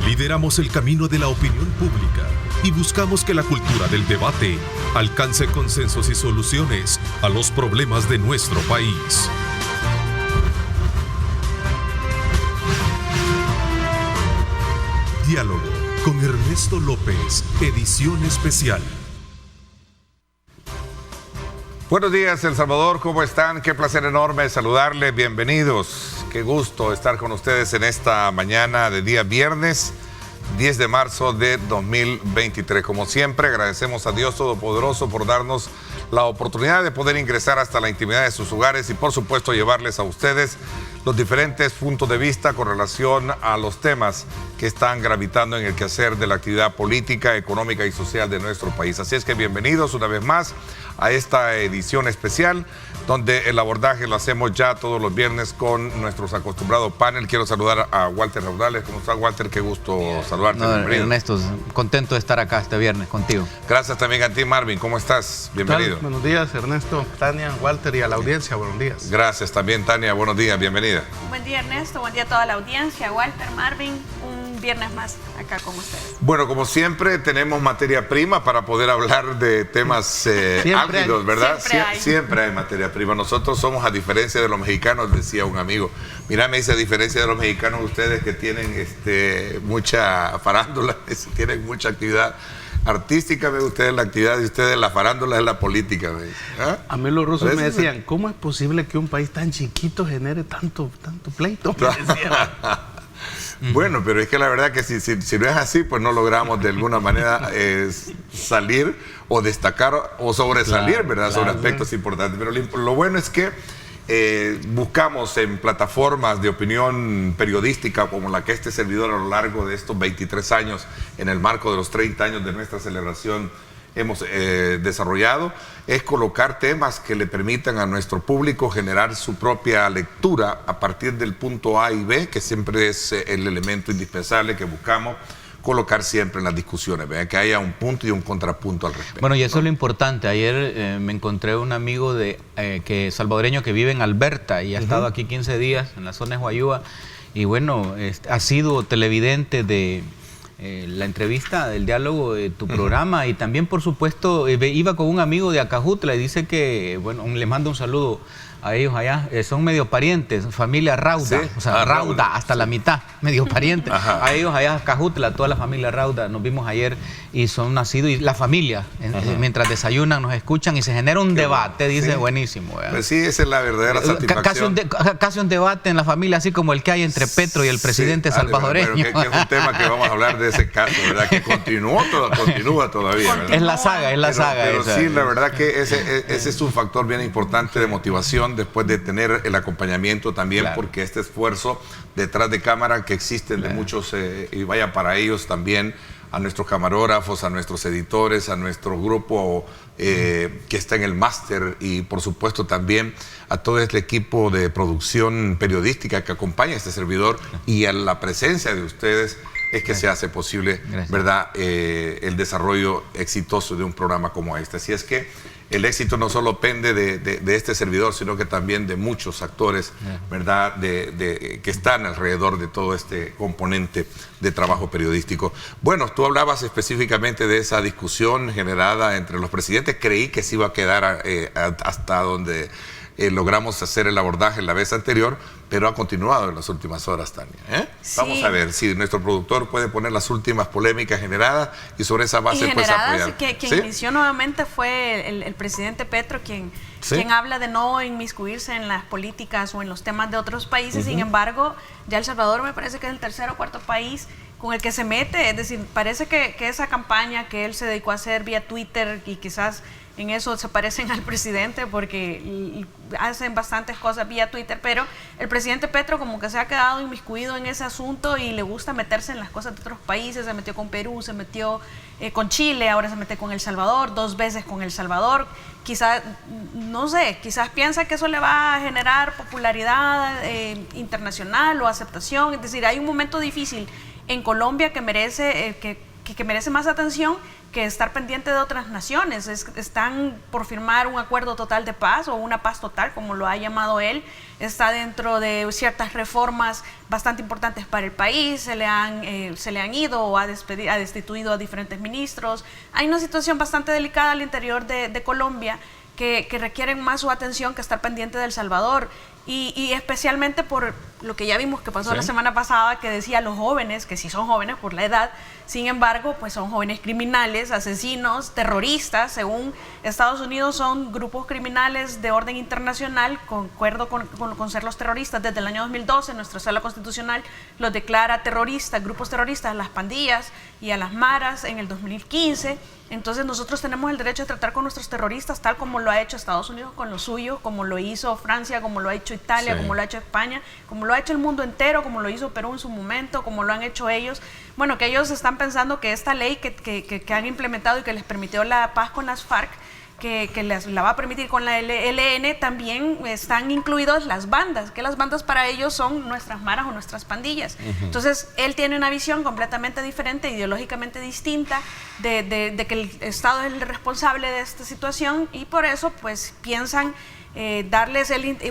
Lideramos el camino de la opinión pública y buscamos que la cultura del debate alcance consensos y soluciones a los problemas de nuestro país. Diálogo con Ernesto López, edición especial. Buenos días, El Salvador, ¿cómo están? Qué placer enorme saludarles, bienvenidos. Qué gusto estar con ustedes en esta mañana de día viernes, 10 de marzo de 2023. Como siempre, agradecemos a Dios Todopoderoso por darnos la oportunidad de poder ingresar hasta la intimidad de sus hogares y, por supuesto, llevarles a ustedes los diferentes puntos de vista con relación a los temas que están gravitando en el quehacer de la actividad política, económica y social de nuestro país. Así es que bienvenidos una vez más a esta edición especial, donde el abordaje lo hacemos ya todos los viernes con nuestros acostumbrados panel. Quiero saludar a Walter Raudales. ¿Cómo estás, Walter? Qué gusto saludarte. Ernesto, contento de estar acá este viernes contigo. Gracias también a ti, Marvin. ¿Cómo estás? Bienvenido. Buenos días, Ernesto, Tania, Walter y a la audiencia. Buenos días. Gracias también, Tania. Buenos días, bienvenida. Buen día, Ernesto. Buen día a toda la audiencia. Walter, Marvin, un viernes más acá con ustedes. Bueno, como siempre, tenemos materia prima para poder hablar de temas álgidos, ¿verdad? Siempre hay materia prima. Nosotros somos, a diferencia de los mexicanos, decía un amigo. Mira, me dice, a diferencia de los mexicanos, ustedes que tienen mucha farándula, tienen mucha actividad artística, ustedes la actividad de ustedes, la farándula es la política. ¿Ah? A mí los rusos me decían, ¿cómo es posible que un país tan chiquito genere tanto pleito? Me decían. Bueno, pero es que la verdad que si no es así, pues no logramos de alguna manera salir o destacar o sobresalir, ¿verdad? Sobre aspectos importantes. Pero lo bueno es que buscamos en plataformas de opinión periodística como la que este servidor a lo largo de estos 23 años, en el marco de los 30 años de nuestra celebración, hemos desarrollado, es colocar temas que le permitan a nuestro público generar su propia lectura a partir del punto A y B, que siempre es el elemento indispensable que buscamos colocar siempre en las discusiones, ¿verdad? Que haya un punto y un contrapunto al respecto. Bueno, y eso es lo importante. Ayer me encontré un amigo salvadoreño que vive en Alberta y ha estado aquí 15 días en la zona de Huayúa, y bueno, ha sido televidente de la entrevista, del diálogo de tu programa, y también, por supuesto, iba con un amigo de Acajutla y dice que, bueno, le mando un saludo a ellos allá, son medio parientes, familia Rauda, ¿sí? O sea, Rauda hasta la mitad, medio parientes. A ellos allá, Acajutla, toda la familia Rauda, nos vimos ayer y son nacidos, y la familia, mientras desayunan, nos escuchan y se genera un debate, dice, buenísimo. Pues sí, esa es la verdadera satisfacción. Casi un debate en la familia, así como el que hay entre Petro y el presidente salvadoreño. Que es un tema que vamos a hablar de ese caso, ¿verdad? Que continúa todavía, ¿verdad? Es la saga, Pero sí, la verdad que ese es un factor bien importante de motivación después de tener el acompañamiento también, porque este esfuerzo detrás de cámara que existen de muchos, y vaya para ellos también, a nuestros camarógrafos, a nuestros editores, a nuestro grupo que está en el máster, y por supuesto también a todo este equipo de producción periodística que acompaña a este servidor, y a la presencia de ustedes es que se hace posible, ¿verdad?, el desarrollo exitoso de un programa como este. Así es que el éxito no solo pende de este servidor, sino que también de muchos actores, ¿verdad?, que están alrededor de todo este componente de trabajo periodístico. Bueno, tú hablabas específicamente de esa discusión generada entre los presidentes. Creí que se iba a quedar hasta donde logramos hacer el abordaje la vez anterior, pero ha continuado en las últimas horas, Tania. Sí. Vamos a ver si nuestro productor puede poner las últimas polémicas generadas y sobre esa base pues apoyar. Quien inició nuevamente fue el presidente Petro, quien habla de no inmiscuirse en las políticas o en los temas de otros países. Sin embargo, ya El Salvador me parece que es el tercer o cuarto país con el que se mete. Es decir, parece que esa campaña que él se dedicó a hacer vía Twitter, y quizás en eso se parecen al presidente porque hacen bastantes cosas vía Twitter, pero el presidente Petro como que se ha quedado inmiscuido en ese asunto y le gusta meterse en las cosas de otros países. Se metió con Perú, se metió con Chile, ahora se mete con El Salvador, 2 veces con El Salvador. Quizás, no sé, quizás piensa que eso le va a generar popularidad internacional o aceptación. Es decir, hay un momento difícil en Colombia que merece que que merece más atención que estar pendiente de otras naciones. Están por firmar un acuerdo total de paz o una paz total, como lo ha llamado él. Está dentro de ciertas reformas bastante importantes para el país. Se le han ido o ha destituido a diferentes ministros. Hay una situación bastante delicada al interior de Colombia que requieren más su atención que estar pendiente de El Salvador. Y especialmente por lo que ya vimos que pasó la semana pasada, que decía los jóvenes, que sí son jóvenes por la edad, sin embargo, pues son jóvenes criminales, asesinos, terroristas. Según Estados Unidos, son grupos criminales de orden internacional, concuerdo con ser los terroristas. Desde el año 2012, nuestra sala constitucional los declara terroristas, grupos terroristas, a las pandillas y a las maras en el 2015. Entonces nosotros tenemos el derecho de tratar con nuestros terroristas tal como lo ha hecho Estados Unidos con los suyos, como lo hizo Francia, como lo ha hecho Italia, como lo ha hecho España, como lo ha hecho el mundo entero, como lo hizo Perú en su momento, como lo han hecho ellos. Bueno, que ellos están pensando que esta ley que han implementado y que les permitió la paz con las FARC, que la va a permitir con la ELN, también están incluidos las bandas, que las bandas para ellos son nuestras maras o nuestras pandillas. Entonces, él tiene una visión completamente diferente, ideológicamente distinta, de que el Estado es el responsable de esta situación, y por eso pues piensan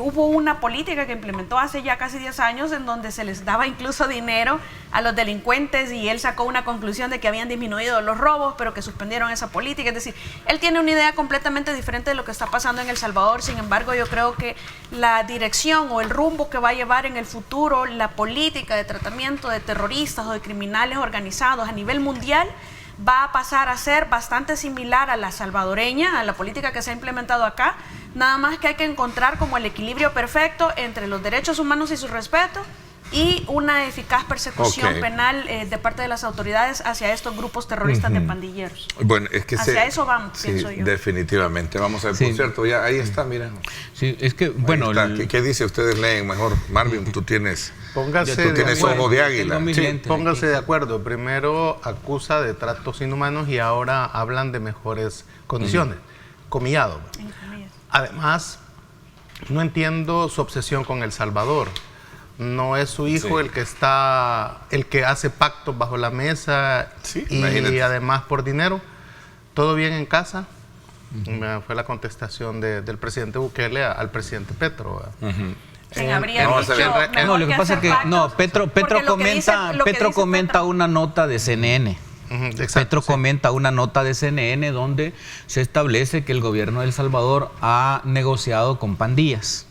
hubo una política que implementó hace ya casi 10 años en donde se les daba incluso dinero a los delincuentes, y él sacó una conclusión de que habían disminuido los robos, pero que suspendieron esa política. Es decir, él tiene una idea completamente diferente de lo que está pasando en El Salvador. Sin embargo, yo creo que la dirección o el rumbo que va a llevar en el futuro la política de tratamiento de terroristas o de criminales organizados a nivel mundial va a pasar a ser bastante similar a la salvadoreña, a la política que se ha implementado acá. Nada más que hay que encontrar como el equilibrio perfecto entre los derechos humanos y su respeto y una eficaz persecución penal de parte de las autoridades hacia estos grupos terroristas de pandilleros. Bueno, es que hacia eso vamos, pienso yo. Definitivamente. Vamos a ver, por cierto, ya ahí está, mira. Sí, es que, bueno... ¿Qué dice? Ustedes leen mejor. Marvin, tú tienes Póngase ojo de águila. Pónganse de acuerdo. Primero acusa de tratos inhumanos y ahora hablan de mejores condiciones. Comillado. Además, no entiendo su obsesión con El Salvador. No es su hijo el que hace pactos bajo la mesa y además por dinero. ¿Todo bien en casa? Fue la contestación del presidente Bukele al presidente Petro. Lo que pasa es que Petro comenta una nota de CNN. Petro comenta una nota de CNN donde se establece que el gobierno de El Salvador ha negociado con pandillas.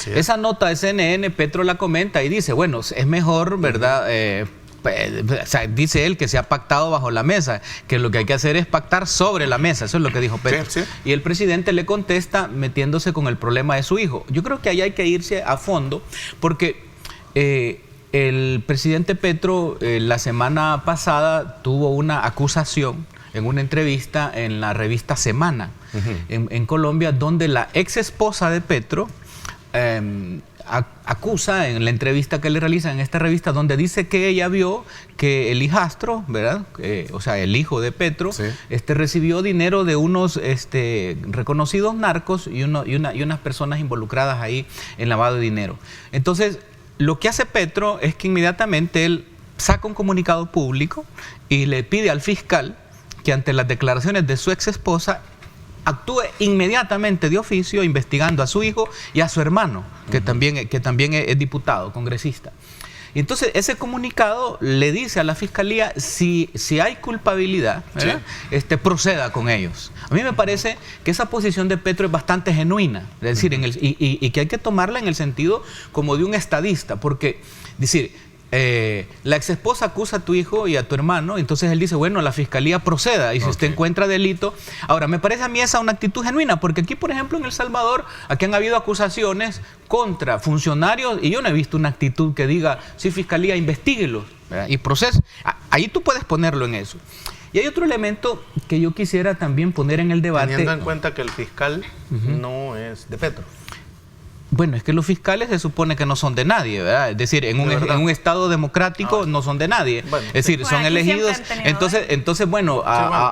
Esa nota de CNN, Petro la comenta y dice, bueno, es mejor, ¿verdad? O sea, dice él que se ha pactado bajo la mesa, que lo que hay que hacer es pactar sobre la mesa. Eso es lo que dijo Petro. Y el presidente le contesta metiéndose con el problema de su hijo. Yo creo que ahí hay que irse a fondo porque el presidente Petro la semana pasada tuvo una acusación en una entrevista en la revista Semana en Colombia, donde la ex esposa de Petro acusa en la entrevista que le realiza en esta revista, donde dice que ella vio que el hijastro, ¿verdad? O sea, el hijo de Petro, recibió dinero de unos reconocidos narcos y unas personas involucradas ahí en lavado de dinero. Entonces, lo que hace Petro es que inmediatamente él saca un comunicado público y le pide al fiscal que ante las declaraciones de su ex esposa actúe inmediatamente de oficio investigando a su hijo y a su hermano, que también es diputado, congresista. Y entonces ese comunicado le dice a la fiscalía si hay culpabilidad, proceda con ellos. A mí me parece que esa posición de Petro es bastante genuina, es decir, y que hay que tomarla en el sentido como de un estadista, porque decir, la ex esposa acusa a tu hijo y a tu hermano, entonces él dice, bueno, la fiscalía proceda y si usted encuentra delito. Ahora, me parece a mí esa una actitud genuina, porque aquí, por ejemplo, en El Salvador, aquí han habido acusaciones contra funcionarios y yo no he visto una actitud que diga, sí, fiscalía, investíguelos, ¿verdad? Y procese. Ahí tú puedes ponerlo en eso. Y hay otro elemento que yo quisiera también poner en el debate. Teniendo en cuenta que el fiscal no es de Petro. Bueno, es que los fiscales se supone que no son de nadie, ¿verdad? Es decir, en un Estado democrático no son de nadie. Bueno, es decir, son elegidos. Entonces, bueno,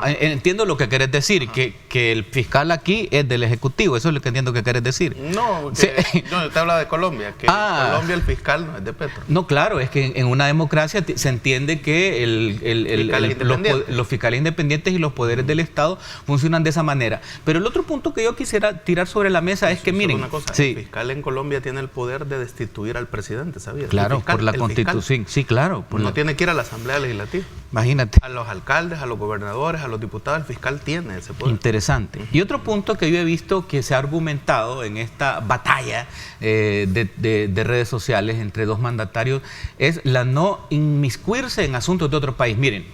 entiendo lo que querés decir, que el fiscal aquí es del Ejecutivo. Eso es lo que entiendo que querés decir. No, yo te hablo de Colombia, que en Colombia el fiscal no es de Petro. No, claro, es que en una democracia se entiende que los fiscales independientes y los poderes del Estado funcionan de esa manera. Pero el otro punto que yo quisiera tirar sobre la mesa es que, miren, una cosa, el fiscal en Colombia tiene el poder de destituir al presidente, ¿sabías? Claro, por la Constitución. Sí, claro. No tiene que ir a la Asamblea Legislativa. Imagínate. A los alcaldes, a los gobernadores, a los diputados, el fiscal tiene ese poder. Interesante. Y otro punto que yo he visto que se ha argumentado en esta batalla de redes sociales entre dos mandatarios es la no inmiscuirse en asuntos de otro país. Miren,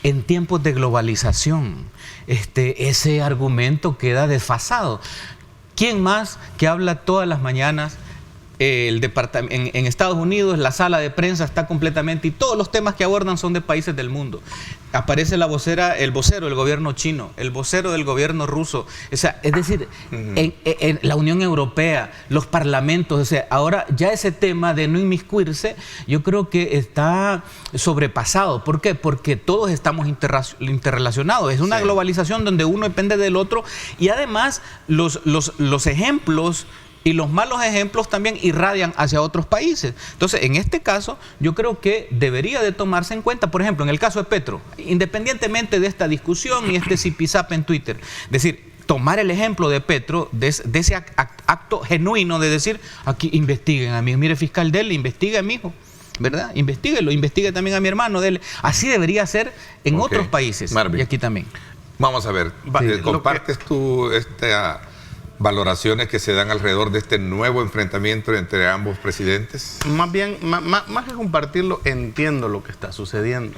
en tiempos de globalización, ese argumento queda desfasado. ¿Quién más que habla todas las mañanas? En Estados Unidos la sala de prensa está completamente, y todos los temas que abordan son de países del mundo. Aparece el vocero del gobierno chino, el vocero del gobierno ruso, o sea, es decir, en la Unión Europea, los parlamentos, o sea, ahora ya ese tema de no inmiscuirse, yo creo que está sobrepasado. ¿Por qué? Porque todos estamos interrelacionados. Es una globalización donde uno depende del otro, y además los ejemplos y los malos ejemplos también irradian hacia otros países. Entonces, en este caso, yo creo que debería de tomarse en cuenta, por ejemplo, en el caso de Petro, independientemente de esta discusión y este zipizap en Twitter, es decir, tomar el ejemplo de Petro, de ese acto genuino de decir, aquí investiguen a mí, mire, fiscal, dele, investigue a mi hijo, ¿verdad? Investíguelo, investigue también a mi hermano, dele. Así debería ser en otros países, Marvin, y aquí también. Vamos a ver, ¿compartes tú valoraciones que se dan alrededor de este nuevo enfrentamiento entre ambos presidentes? Más bien, más que compartirlo, entiendo lo que está sucediendo.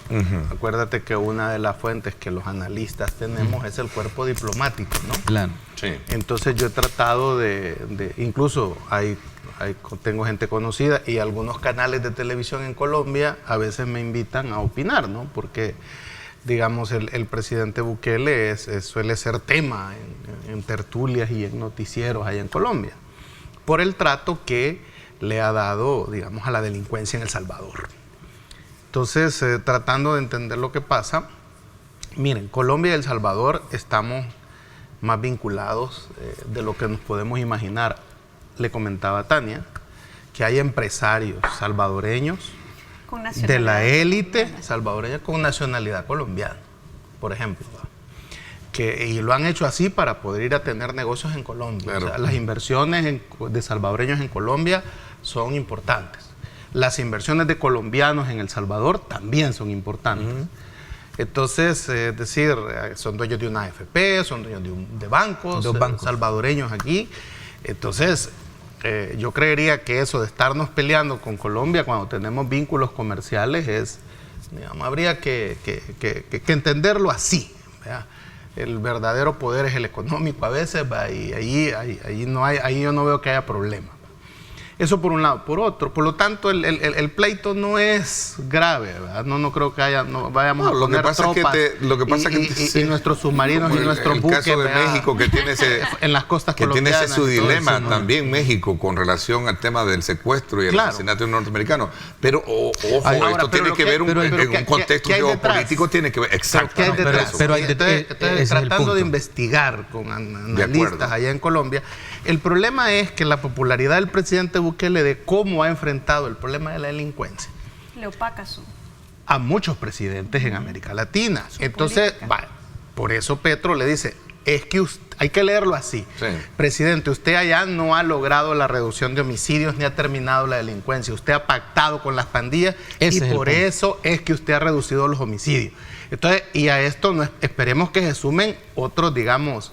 Acuérdate que una de las fuentes que los analistas tenemos es el cuerpo diplomático, ¿no? Claro. Sí. Entonces yo he tratado incluso tengo gente conocida y algunos canales de televisión en Colombia a veces me invitan a opinar, ¿no? Porque digamos, el presidente Bukele suele ser tema en tertulias y en noticieros allá en Colombia, por el trato que le ha dado, digamos, a la delincuencia en El Salvador. Entonces, tratando de entender lo que pasa, miren, Colombia y El Salvador estamos más vinculados de lo que nos podemos imaginar. Le comentaba a Tania que hay empresarios salvadoreños de la élite salvadoreña con nacionalidad colombiana, por ejemplo, y lo han hecho así para poder ir a tener negocios en Colombia. Claro. O sea, las inversiones de salvadoreños en Colombia son importantes. Las inversiones de colombianos en El Salvador también son importantes. Entonces, es decir, son dueños de una AFP, son dueños de bancos, salvadoreños aquí. Entonces, yo creería que eso de estarnos peleando con Colombia cuando tenemos vínculos comerciales digamos, habría que entenderlo así, ¿verdad? El verdadero poder es el económico a veces, y ahí yo no veo que haya problema. Eso por un lado. Por otro, por lo tanto, el pleito no es grave, ¿verdad? No creo que vayamos a poner tropas y nuestros submarinos y nuestros buques. El caso de México, que tiene en las costas colombianas. Que tiene su dilema también México con relación al tema del secuestro y el asesinato de un norteamericano. Pero, ojo, esto tiene que ver en un contexto geopolítico, tiene que ver exactamente eso. Entonces, tratando de investigar con analistas allá en Colombia, el problema es que la popularidad del presidente Bukele de cómo ha enfrentado el problema de la delincuencia le opaca a muchos presidentes en América Latina. Entonces, por eso Petro le dice, es que hay que leerlo así. Sí. Presidente, usted allá no ha logrado la reducción de homicidios ni ha terminado la delincuencia. Usted ha pactado con las pandillas y por eso es que usted ha reducido los homicidios. Entonces, y a esto esperemos que se sumen otros, digamos,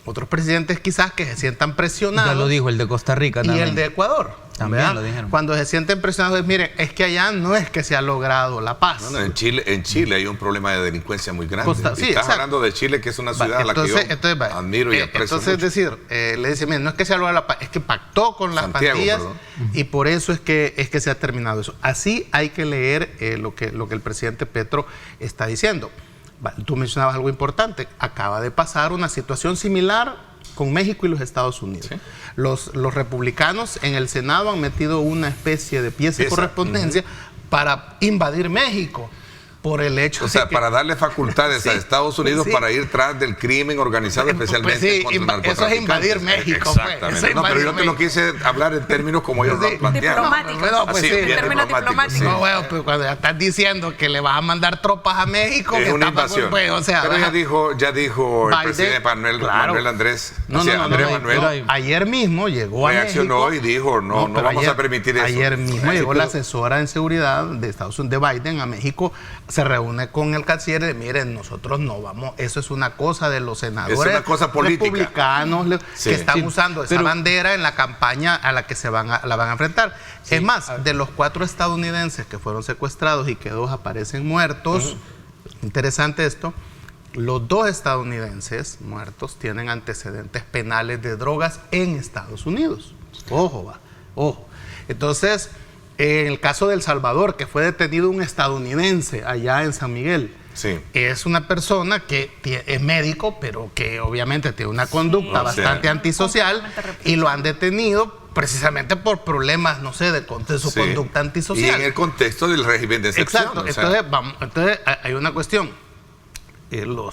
otros presidentes quizás que se sientan presionados. Ya lo dijo el de Costa Rica también. Y el de Ecuador. También ¿verdad? Lo dijeron. Cuando se sienten presionados, miren, es que allá no es que se ha logrado la paz. No, en Chile hay un problema de delincuencia muy grande. Estás hablando de Chile, que es una ciudad a la que yo admiro y aprecio mucho. Es decir, le dice, miren, no es que se ha logrado la paz, es que pactó con las pandillas y por eso es que se ha terminado eso. Así hay que leer lo que el presidente Petro está diciendo. Tú mencionabas algo importante. Acaba de pasar una situación similar con México y los Estados Unidos. ¿Sí? Los republicanos en el Senado han metido una especie de pieza de correspondencia para invadir México. Por el hecho de que, para darle facultades a Estados Unidos para ir tras del crimen organizado, especialmente contra el narcotráfico. Eso es invadir México. Exactamente. Pero yo te lo quise hablar en términos como ellos lo han planteado. Diplomáticos. No, bueno, pues cuando ya estás diciendo que le vas a mandar tropas a México, es una invasión. Pero ya dijo el presidente Manuel Andrés. Manuel. Ayer mismo llegó a México. Reaccionó y dijo, no vamos a permitir eso. Ayer mismo llegó la asesora en seguridad de Estados Unidos, de Biden, a México. Se reúne con el canciller y miren, nosotros no vamos, eso es una cosa de los senadores, es una cosa política, republicanos que están usando esa bandera en la campaña a la que la van a enfrentar. Es más, de los 4 estadounidenses que fueron secuestrados y que 2 aparecen muertos, interesante esto, los 2 estadounidenses muertos tienen antecedentes penales de drogas en Estados Unidos. Ojo. Entonces, en el caso de El Salvador, que fue detenido un estadounidense allá en San Miguel, es una persona que es médico, pero que obviamente tiene una conducta bastante antisocial y lo han detenido precisamente por problemas, no sé, de su conducta antisocial. Y en el contexto del régimen de excepción. Exacto. Entonces hay una cuestión.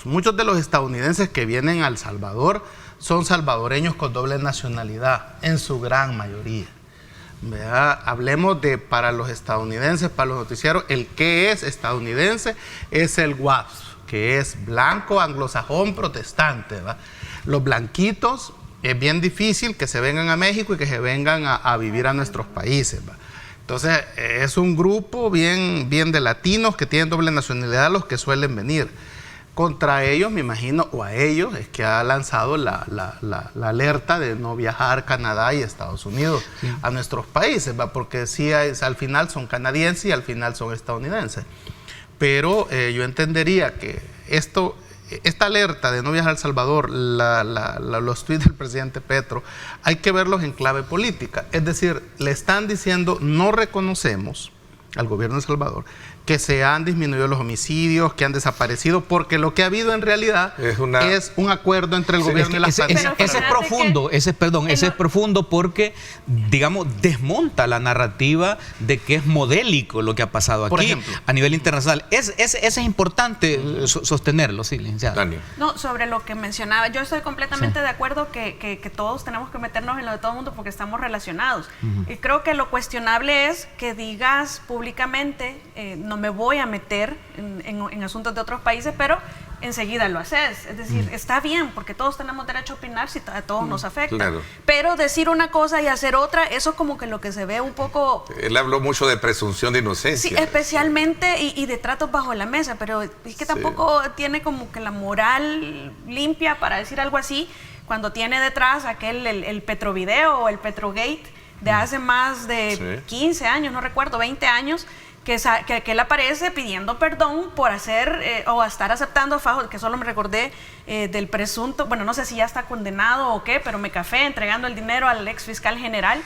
Muchos de los estadounidenses que vienen a El Salvador son salvadoreños con doble nacionalidad, en su gran mayoría. Hablemos de, para los estadounidenses, para los noticieros, el que es estadounidense es el WASP, que es blanco, anglosajón, protestante, ¿verdad? Los blanquitos es bien difícil que se vengan a México y que se vengan a vivir a nuestros países, ¿verdad? Entonces es un grupo bien de latinos que tienen doble nacionalidad los que suelen venir. Contra ellos, me imagino, o a ellos, es que ha lanzado la alerta de no viajar a Canadá y Estados Unidos a nuestros países, ¿va? Porque sí, al final son canadienses y al final son estadounidenses. Pero yo entendería que esta alerta de no viajar a El Salvador, los tweets del presidente Petro, hay que verlos en clave política. Es decir, le están diciendo, no reconocemos al gobierno de El Salvador que se han disminuido los homicidios, que han desaparecido, porque lo que ha habido en realidad es un acuerdo entre el gobierno y las pandillas. Ese es profundo porque, digamos, desmonta la narrativa de que es modélico lo que ha pasado aquí, por ejemplo, a nivel internacional. Ese es importante sostenerlo, sí, licenciada. Daniel. No, sobre lo que mencionaba, yo estoy completamente de acuerdo que todos tenemos que meternos en lo de todo el mundo porque estamos relacionados. Y creo que lo cuestionable es que digas públicamente, no me voy a meter en asuntos de otros países, pero enseguida lo haces. Es decir, está bien, porque todos tenemos derecho a opinar si a todos nos afecta. Claro. Pero decir una cosa y hacer otra, eso es como que lo que se ve un poco... Él habló mucho de presunción de inocencia. Sí, especialmente, y de tratos bajo la mesa, pero es que tampoco tiene como que la moral limpia para decir algo así, cuando tiene detrás el Petrovideo o el Petrogate de hace más de 15 años, no recuerdo, 20 años, que él aparece pidiendo perdón por hacer o estar aceptando fajos, que solo me recordé del presunto, bueno, no sé si ya está condenado o qué, pero Mecafé entregando el dinero al ex fiscal general.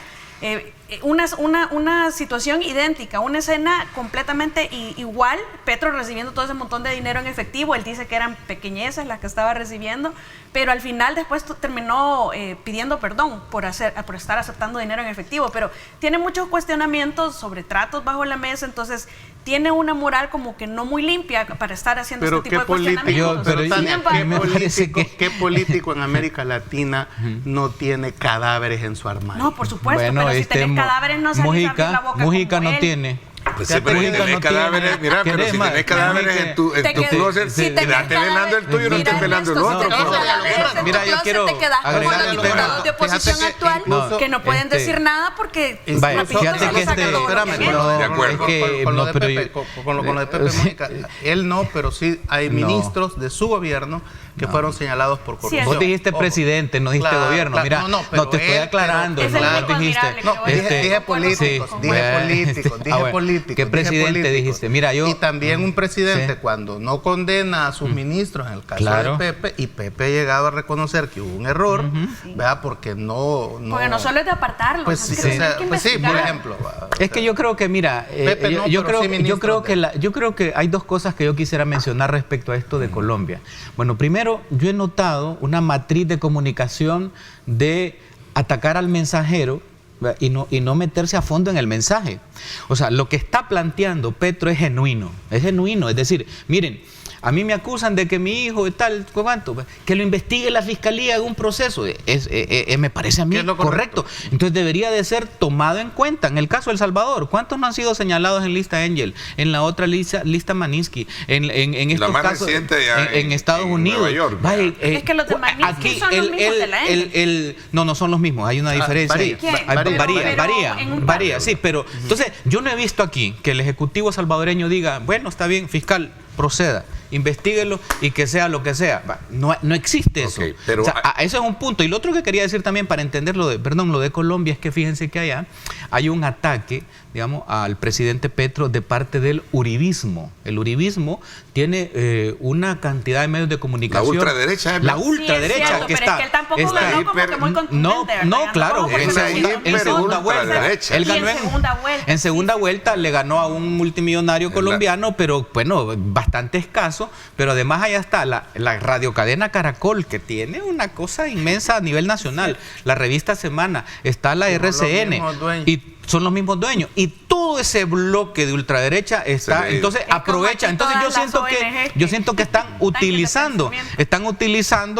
Una situación idéntica, una escena completamente igual, Petro recibiendo todo ese montón de dinero en efectivo, él dice que eran pequeñeces las que estaba recibiendo, pero al final después terminó pidiendo perdón por estar aceptando dinero en efectivo, pero tiene muchos cuestionamientos sobre tratos bajo la mesa, entonces tiene una moral como que no muy limpia para estar haciendo este tipo de cuestionamientos. ¿Qué político en América Latina no tiene cadáveres en su armario? No, por supuesto, pero si tenés cadáveres no salís a abrir la boca Mujica como no él. tiene. Pues sí, pero si tenés cadáveres, mira, pero si tenés cadáveres en tu closet, quedate velando el tuyo, no estés velando el otro. Mira, yo quiero te quedás como los diputados de oposición actual que no pueden decir nada porque fíjate que de acuerdo con lo de Pepe Mujica, él no, pero sí hay ministros de su gobierno que fueron señalados por corrupción. Vos dijiste presidente, no dijiste gobierno. Mira, no te estoy aclarando. Dije políticos, dije políticos. políticos. ¿Qué presidente políticos. dijiste? Mira, yo... Y también un presidente cuando no condena a sus ministros, en el caso de Pepe, y Pepe ha llegado a reconocer que hubo un error, ¿verdad? Porque no solo es de apartarlo. Pues sí, por ejemplo. Es que yo creo que, mira, yo creo que hay dos cosas que yo quisiera mencionar respecto a esto de Colombia. Bueno, primero, yo he notado una matriz de comunicación de atacar al mensajero y no meterse a fondo en el mensaje. O sea, lo que está planteando Petro es genuino, es decir, miren, a mí me acusan de que mi hijo tal, ¿cuánto? Que lo investigue la fiscalía en un proceso. Me parece a mí correcto. Entonces debería de ser tomado en cuenta. En el caso de El Salvador, ¿cuántos no han sido señalados en lista Angel? En la otra lista Magnitsky. En estos casos en Estados Unidos. Nueva York. Es que los de Magnitsky son los mismos de la Angel. No son los mismos. Hay una diferencia. Varía, sí. Pero entonces yo no he visto aquí que el Ejecutivo salvadoreño diga, bueno, está bien, fiscal, proceda, investíguelo y que sea lo que sea. No existe eso. Pero eso es un punto. Y lo otro que quería decir también para entender lo de Colombia es que fíjense que allá hay un ataque, digamos, al presidente Petro de parte del uribismo. El uribismo tiene una cantidad de medios de comunicación. La ultraderecha. La ultraderecha que está. Pero es que él tampoco ganó como que muy contundente. No, claro. En segunda vuelta. Él ganó en segunda vuelta, le ganó a un multimillonario colombiano, pero bueno, bastante escaso, pero además allá está la radiocadena Caracol, que tiene una cosa inmensa a nivel nacional, la revista Semana, está la RCN, y son los mismos dueños, y todo ese bloque de ultraderecha está, entonces aprovecha, entonces yo siento que están utilizando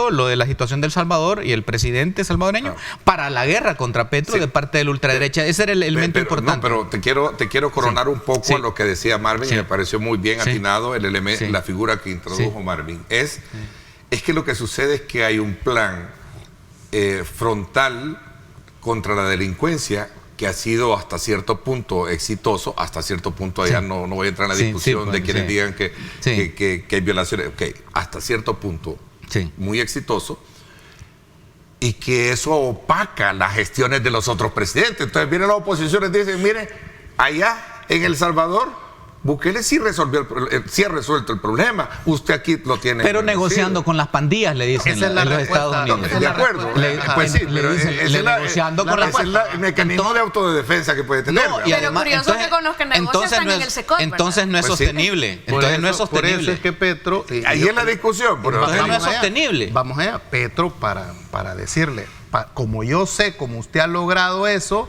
lo de la situación del Salvador y el presidente salvadoreño para la guerra contra Petro de parte de la ultraderecha. Ese era el elemento importante. No, pero te quiero coronar un poco lo que decía Marvin, y me pareció muy bien atinado el elemento, la figura que introdujo Marvin. Es que lo que sucede es que hay un plan frontal contra la delincuencia que ha sido hasta cierto punto exitoso, hasta cierto punto allá no voy a entrar en la discusión de quienes digan que hay violaciones, hasta cierto punto muy exitoso, y que eso opaca las gestiones de los otros presidentes. Entonces vienen las oposiciones y dicen, mire, allá en El Salvador Bukele sí ha resuelto el problema. Usted aquí lo tiene. Pero negociando con las pandillas, le dicen en los Estados Unidos. De acuerdo. Pues sí, pero negociando con es el mecanismo de autodefensa que puede tener. No, y además, pero curioso que con los que negocian están en el SECOT. Entonces no es sostenible. Entonces no es sostenible. Por eso es que Petro... Ahí es la discusión. Entonces no es sostenible. Vamos allá. Petro, para decirle, como yo sé cómo usted ha logrado eso...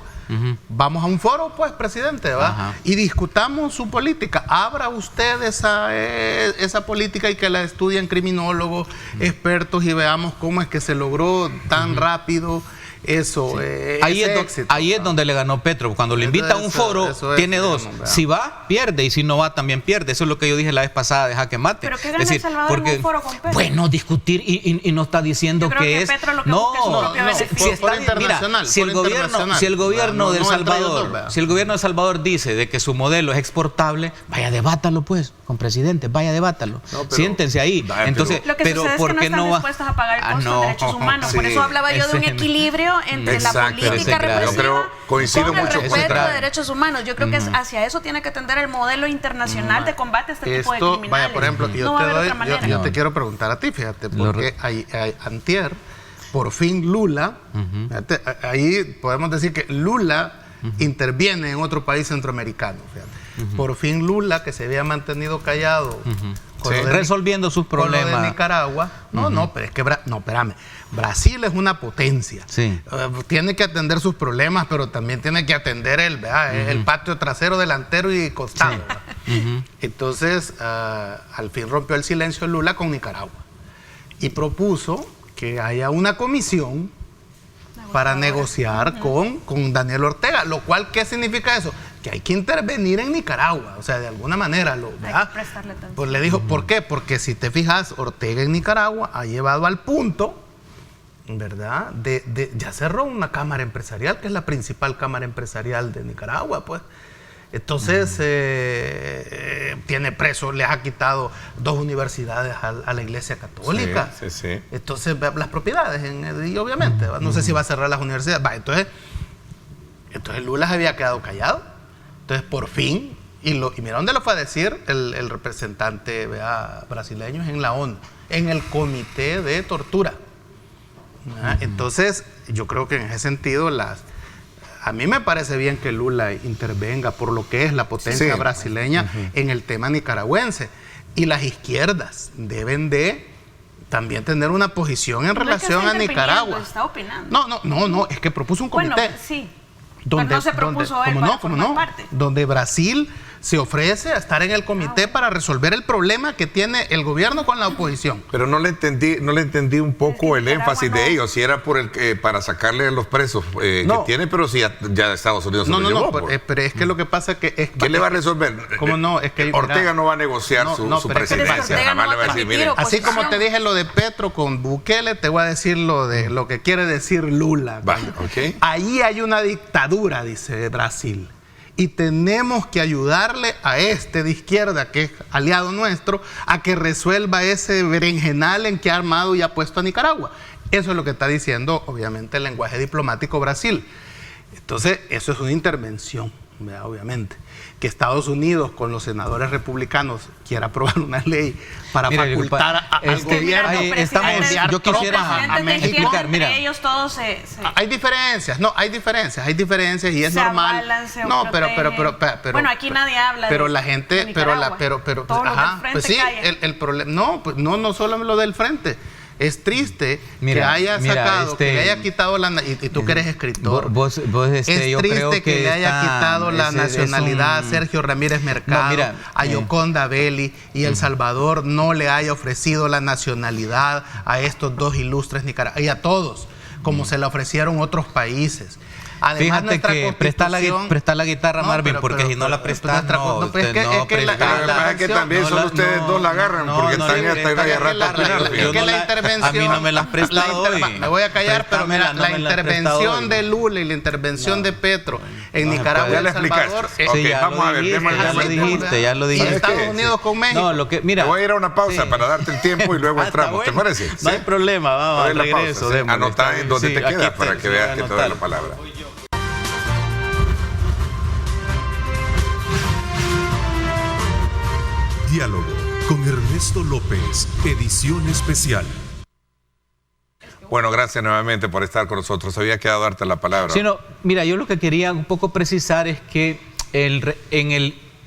Vamos a un foro, pues, presidente, ¿va? Y discutamos su política. Abra usted esa política y que la estudien criminólogos, expertos, y veamos cómo es que se logró tan rápido eso. Ahí es donde le ganó Petro. Cuando le invita a un foro, tiene dos. Si va, pierde, y si no va, también pierde. Eso es lo que yo dije la vez pasada de jaque mate. ¿Pero qué gana El Salvador en un foro con Petro? Bueno, discutir y no está diciendo que es... Petro lo que busca es su propio beneficio. Si el gobierno de El Salvador dice de que su modelo es exportable, vaya, debátalo pues, con presidente, vaya, debátalo. Siéntense ahí. Entonces, lo que sucede es que no están dispuestos a pagar el costo de derechos humanos. Por eso hablaba yo de un equilibrio entre la política represiva con el respeto de derechos humanos. Yo creo que hacia eso tiene que tender el modelo internacional de combate a este tipo de criminales. Vaya, por ejemplo, yo te quiero preguntar a ti, fíjate, porque antier, por fin Lula, fíjate, ahí podemos decir que Lula interviene en otro país centroamericano, fíjate. Por fin Lula, que se había mantenido callado resolviendo sus problemas. Con lo de Nicaragua. Pero es que espérame. Brasil es una potencia. Tiene que atender sus problemas, pero también tiene que atender el patio trasero, delantero y costado. Entonces, al fin rompió el silencio Lula con Nicaragua y propuso que haya una comisión para negociar con Daniel Ortega, lo cual, ¿qué significa eso? Que hay que intervenir en Nicaragua, o sea, de alguna manera, pues le dijo, ¿por qué? Porque si te fijas, Ortega en Nicaragua ha llevado al punto, ¿verdad? Ya cerró una cámara empresarial, que es la principal cámara empresarial de Nicaragua, pues. Entonces, tiene preso, les ha quitado 2 universidades a la Iglesia Católica. Entonces, las propiedades, y obviamente, no sé si va a cerrar las universidades. Entonces Lula se había quedado callado. Entonces, por fin, Y mira dónde lo fue a decir el representante brasileño, en la ONU, en el Comité de Tortura. Entonces, yo creo que en ese sentido, a mí me parece bien que Lula intervenga por lo que es la potencia brasileña en el tema nicaragüense. Y las izquierdas deben de también tener una posición en relación a Nicaragua. Está opinando. No, es que propuso un comité. Bueno, sí. Donde, pero no se propuso él para formar parte. Donde Brasil se ofrece a estar en el comité para resolver el problema que tiene el gobierno con la oposición. Pero no le entendí un poco el énfasis de ellos, si era para sacarle a los presos que tiene, pero si ya Estados Unidos se lo llevó. Pero es que lo que pasa es que... ¿Quién le va a resolver? ¿Cómo no? Es que Ortega no va a negociar su presidencia. Jamás le va a decir, miren. Así como te dije lo de Petro con Bukele, te voy a decir lo que quiere decir Lula. Ahí hay una dictadura, dice Brasil. Y tenemos que ayudarle a de izquierda, que es aliado nuestro, a que resuelva ese berenjenal en que ha armado y ha puesto a Nicaragua. Eso es lo que está diciendo, obviamente, el lenguaje diplomático Brasil. Entonces, eso es una intervención, ¿verdad? Obviamente. Que Estados Unidos, con los senadores republicanos, quiera aprobar una ley para facultar al gobierno a enviar tropas a México. Ellos todos hay diferencias, y es normal. Bueno, aquí nadie habla pero la gente, pues sí, el problema, no solo lo del frente. Es triste que haya sacado, que le haya quitado y tú que eres escritor, es triste que le haya quitado la nacionalidad a Sergio Ramírez Mercado, a Yoconda Belli, y El Salvador no le haya ofrecido la nacionalidad a estos dos ilustres nicaragüenses, y a todos, como se la ofrecieron otros países. Además, fíjate que presta la guitarra, Marvin, porque si no la prestas, es que también solo ustedes dos la agarran, porque están hasta ahí a rato. Es que la intervención... A mí no me la has prestado hoy. Me voy a callar, pero mira, la intervención de Lula y la intervención de Petro en Nicaragua y El Salvador... Vamos a ver, ya lo dijiste. Estados Unidos con México. Te voy a ir a una pausa para darte el tiempo y luego entramos, ¿te parece? No hay problema, vamos, al regreso. Anotá en donde te quedas para que veas que te doy la palabra. Diálogo con Ernesto López, edición especial. Bueno, gracias nuevamente por estar con nosotros. Había quedado darte la palabra. Sí, mira, yo lo que quería un poco precisar es que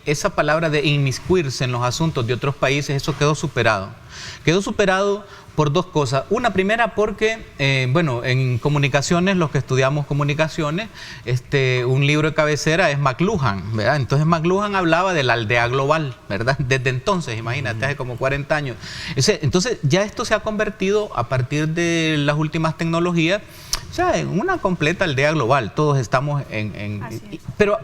esa palabra de inmiscuirse en los asuntos de otros países, eso quedó superado. Quedó superado por dos cosas. Una primera porque, en comunicaciones, los que estudiamos comunicaciones, un libro de cabecera es McLuhan, ¿verdad? Entonces McLuhan hablaba de la aldea global, ¿verdad? Desde entonces, imagínate, hace como 40 años. Entonces ya esto se ha convertido, a partir de las últimas tecnologías, en una completa aldea global. Todos estamos pero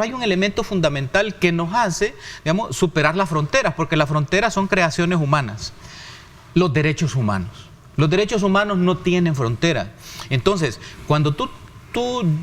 hay un elemento fundamental que nos hace, digamos, superar las fronteras, porque las fronteras son creaciones humanas. Los derechos humanos. Los derechos humanos no tienen fronteras. Entonces, cuando tú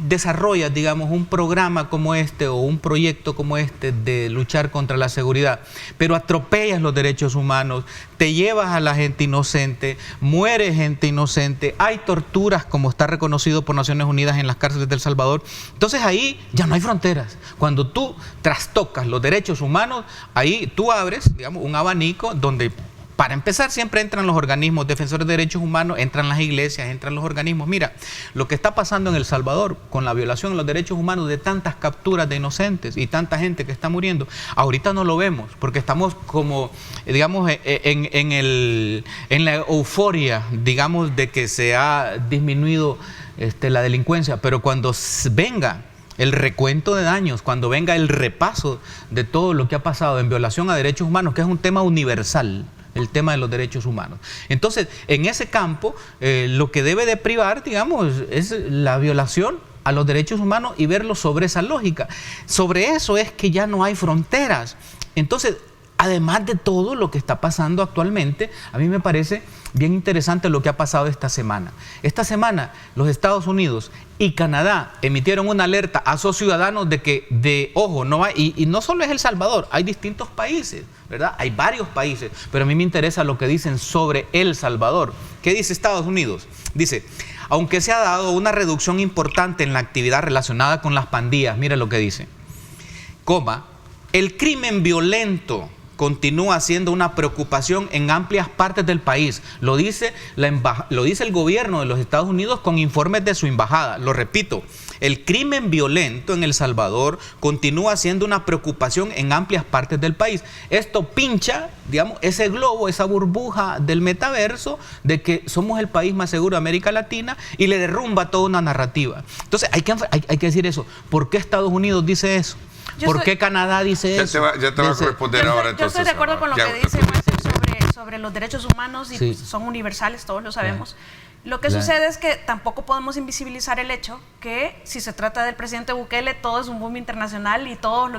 desarrollas, digamos, un programa como este o un proyecto como este de luchar contra la seguridad, pero atropellas los derechos humanos, te llevas a la gente inocente, muere gente inocente, hay torturas, como está reconocido por Naciones Unidas en las cárceles de El Salvador, entonces ahí ya no hay fronteras. Cuando tú trastocas los derechos humanos, ahí tú abres, digamos, un abanico donde... Para empezar, siempre entran los organismos defensores de derechos humanos, entran las iglesias, entran los organismos. Mira, lo que está pasando en El Salvador con la violación de los derechos humanos de tantas capturas de inocentes y tanta gente que está muriendo, ahorita no lo vemos porque estamos como, digamos, en la euforia, digamos, de que se ha disminuido la delincuencia, pero cuando venga el recuento de daños, cuando venga el repaso de todo lo que ha pasado en violación a derechos humanos, que es un tema universal, el tema de los derechos humanos. Entonces, en ese campo, lo que debe de privar, digamos, es la violación a los derechos humanos y verlo sobre esa lógica. Sobre eso es que ya no hay fronteras. Entonces, además de todo lo que está pasando actualmente, a mí me parece bien interesante lo que ha pasado esta semana. Esta semana, los Estados Unidos y Canadá emitieron una alerta a sus ciudadanos de que, ojo, no hay, y no solo es El Salvador, hay distintos países, ¿verdad? Hay varios países, pero a mí me interesa lo que dicen sobre El Salvador. ¿Qué dice Estados Unidos? Dice, aunque se ha dado una reducción importante en la actividad relacionada con las pandillas, mira lo que dice, el crimen violento continúa siendo una preocupación en amplias partes del país. Lo dice el gobierno de los Estados Unidos con informes de su embajada. Lo repito, el crimen violento en El Salvador continúa siendo una preocupación en amplias partes del país. Esto pincha, digamos, ese globo, esa burbuja del metaverso de que somos el país más seguro de América Latina y le derrumba toda una narrativa. Entonces hay que decir eso. ¿Por qué Estados Unidos dice eso? ¿Por qué Canadá dice eso? Ya te va a responder ahora entonces. Yo estoy de acuerdo con lo que dice Wessel sobre los derechos humanos y pues, son universales, todos lo sabemos. Lo que sucede es que tampoco podemos invisibilizar el hecho que si se trata del presidente Bukele, todo es un boom internacional y todos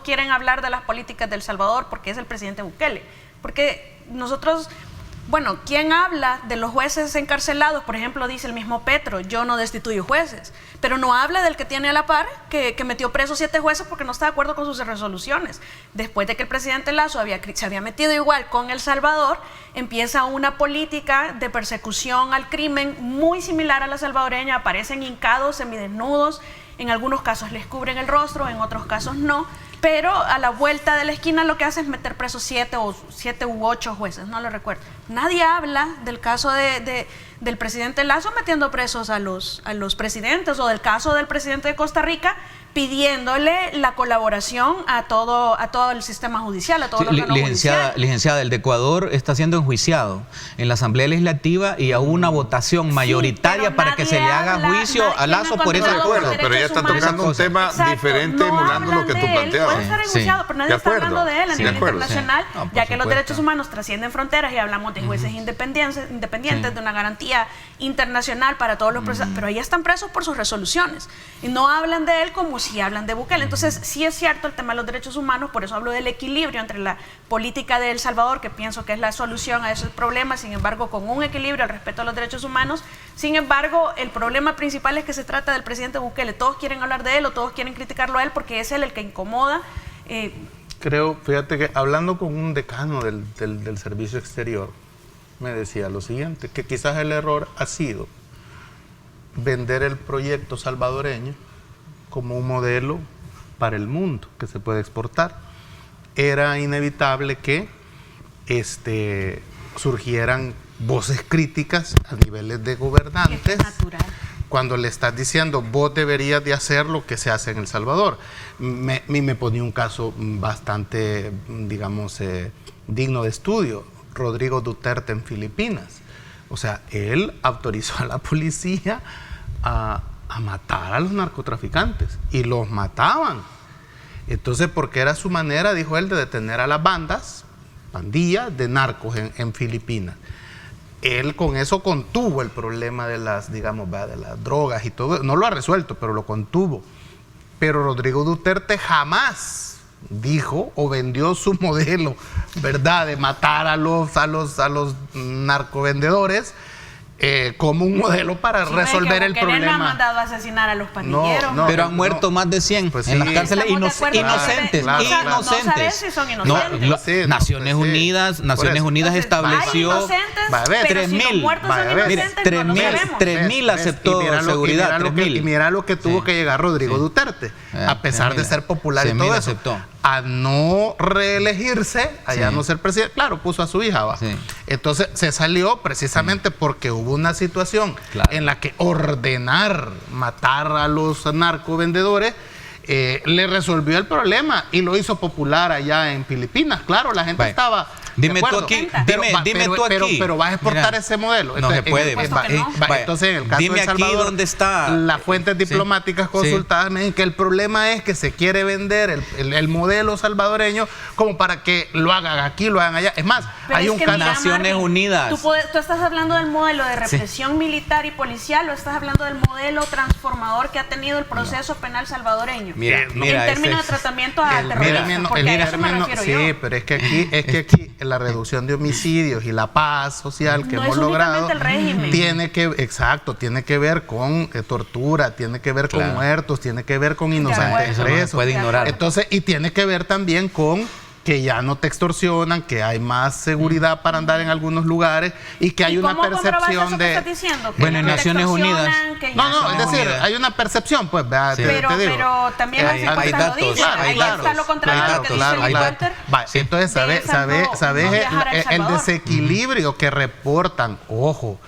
quieren hablar de las políticas de El Salvador porque es el presidente Bukele. Porque nosotros... Bueno, ¿quién habla de los jueces encarcelados? Por ejemplo, dice el mismo Petro, yo no destituyo jueces, pero no habla del que tiene a la par, que metió presos 7 jueces porque no está de acuerdo con sus resoluciones. Después de que el presidente Lazo se había metido igual con El Salvador, empieza una política de persecución al crimen muy similar a la salvadoreña, aparecen hincados, semidesnudos, en algunos casos les cubren el rostro, en otros casos no. Pero a la vuelta de la esquina lo que hace es meter presos 7 u 8 jueces, no lo recuerdo. Nadie habla del caso del presidente Lazo metiendo presos a los presidentes, o del caso del presidente de Costa Rica pidiéndole la colaboración a todo el sistema judicial, a todo el órgano judicial. Licenciada, el de Ecuador está siendo enjuiciado en la Asamblea Legislativa y a una votación mayoritaria para que se le haga juicio a Lazo por ese acuerdo. Pero ella está tocando un tema diferente, emulando lo que tú planteabas. Puede estar enjuiciado, pero nadie está hablando de él a nivel internacional, ya que los derechos humanos trascienden fronteras y hablamos de jueces independientes, de una garantía internacional para todos los procesos, pero ahí están presos por sus resoluciones y no hablan de él como si hablan de Bukele. Entonces sí es cierto el tema de los derechos humanos, por eso hablo del equilibrio entre la política de El Salvador, que pienso que es la solución a esos problemas, sin embargo con un equilibrio al respeto a los derechos humanos. Sin embargo, el problema principal es que se trata del presidente Bukele. Todos quieren hablar de él o todos quieren criticarlo a él porque es él el que incomoda. Creo, fíjate que hablando con un decano del servicio exterior, me decía lo siguiente, que quizás el error ha sido vender el proyecto salvadoreño como un modelo para el mundo que se puede exportar. Era inevitable que surgieran voces críticas a niveles de gobernantes cuando le estás diciendo vos deberías de hacer lo que se hace en El Salvador. Me ponía un caso bastante, digamos, digno de estudio. Rodrigo Duterte en Filipinas. O sea, él autorizó a la policía a matar a los narcotraficantes y los mataban. Entonces, porque era su manera, dijo él, de detener a las pandillas de narcos en Filipinas. Él con eso contuvo el problema de las, digamos, de las drogas y todo. No lo ha resuelto, pero lo contuvo. Pero Rodrigo Duterte jamás dijo o vendió su modelo, ¿verdad?, de matar a los narcovendedores como un modelo para resolver el problema. No ha mandado a asesinar a los pandilleros. Pero han muerto más de 100 en las cárceles inocentes. No sabes si son inocentes. Naciones Unidas estableció 3.000 aceptó seguridad. Y mira lo que tuvo que llegar Rodrigo Duterte, a pesar de ser popular y todo eso. A no reelegirse, a no ser presidente, claro, puso a su hija abajo. Entonces se salió precisamente porque hubo una situación en la que ordenar matar a los narcovendedores le resolvió el problema y lo hizo popular allá en Filipinas. Claro, la gente estaba... Dime tú aquí, pero vas a exportar ese modelo. No se puede. Entonces, en el caso de El Salvador, ¿dónde está? Las fuentes diplomáticas consultadas me dicen que el problema es que se quiere vender el modelo salvadoreño como para que lo hagan aquí, lo hagan allá. Es más, hay un caso... Naciones Unidas. Tú estás hablando del modelo de represión militar y policial, o estás hablando del modelo transformador que ha tenido el proceso penal salvadoreño. Mira, en términos de tratamiento a terroristas, porque a eso me refiero yo. Sí, pero es que aquí la reducción de homicidios y la paz social que hemos logrado tiene que ver con tortura, tiene que ver con muertos, tiene que ver con inocentes presos. Puede ignorar. Entonces, y tiene que ver también con que ya no te extorsionan, que hay más seguridad para andar en algunos lugares y que hay una percepción de... ¿Estás diciendo? Bueno, en Naciones Unidas... No, es decir, hay una percepción, pues, sí. Pero también hay datos, ahí está lo contrario de lo que dice Walter. Entonces, ¿sabes el desequilibrio que reportan? Ojo,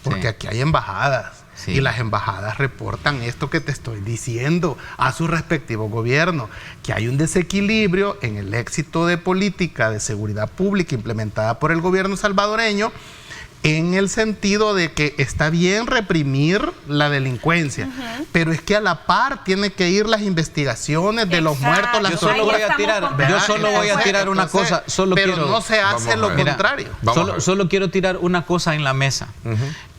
porque aquí hay embajadas. Sí. Y las embajadas reportan esto que te estoy diciendo a su respectivo gobierno, que hay un desequilibrio en el éxito de política de seguridad pública implementada por el gobierno salvadoreño, en el sentido de que está bien reprimir la delincuencia, pero es que a la par tiene que ir las investigaciones de los muertos, las Yo solo voy a tirar una cosa, pero no se hace lo contrario. Solo quiero tirar una cosa en la mesa.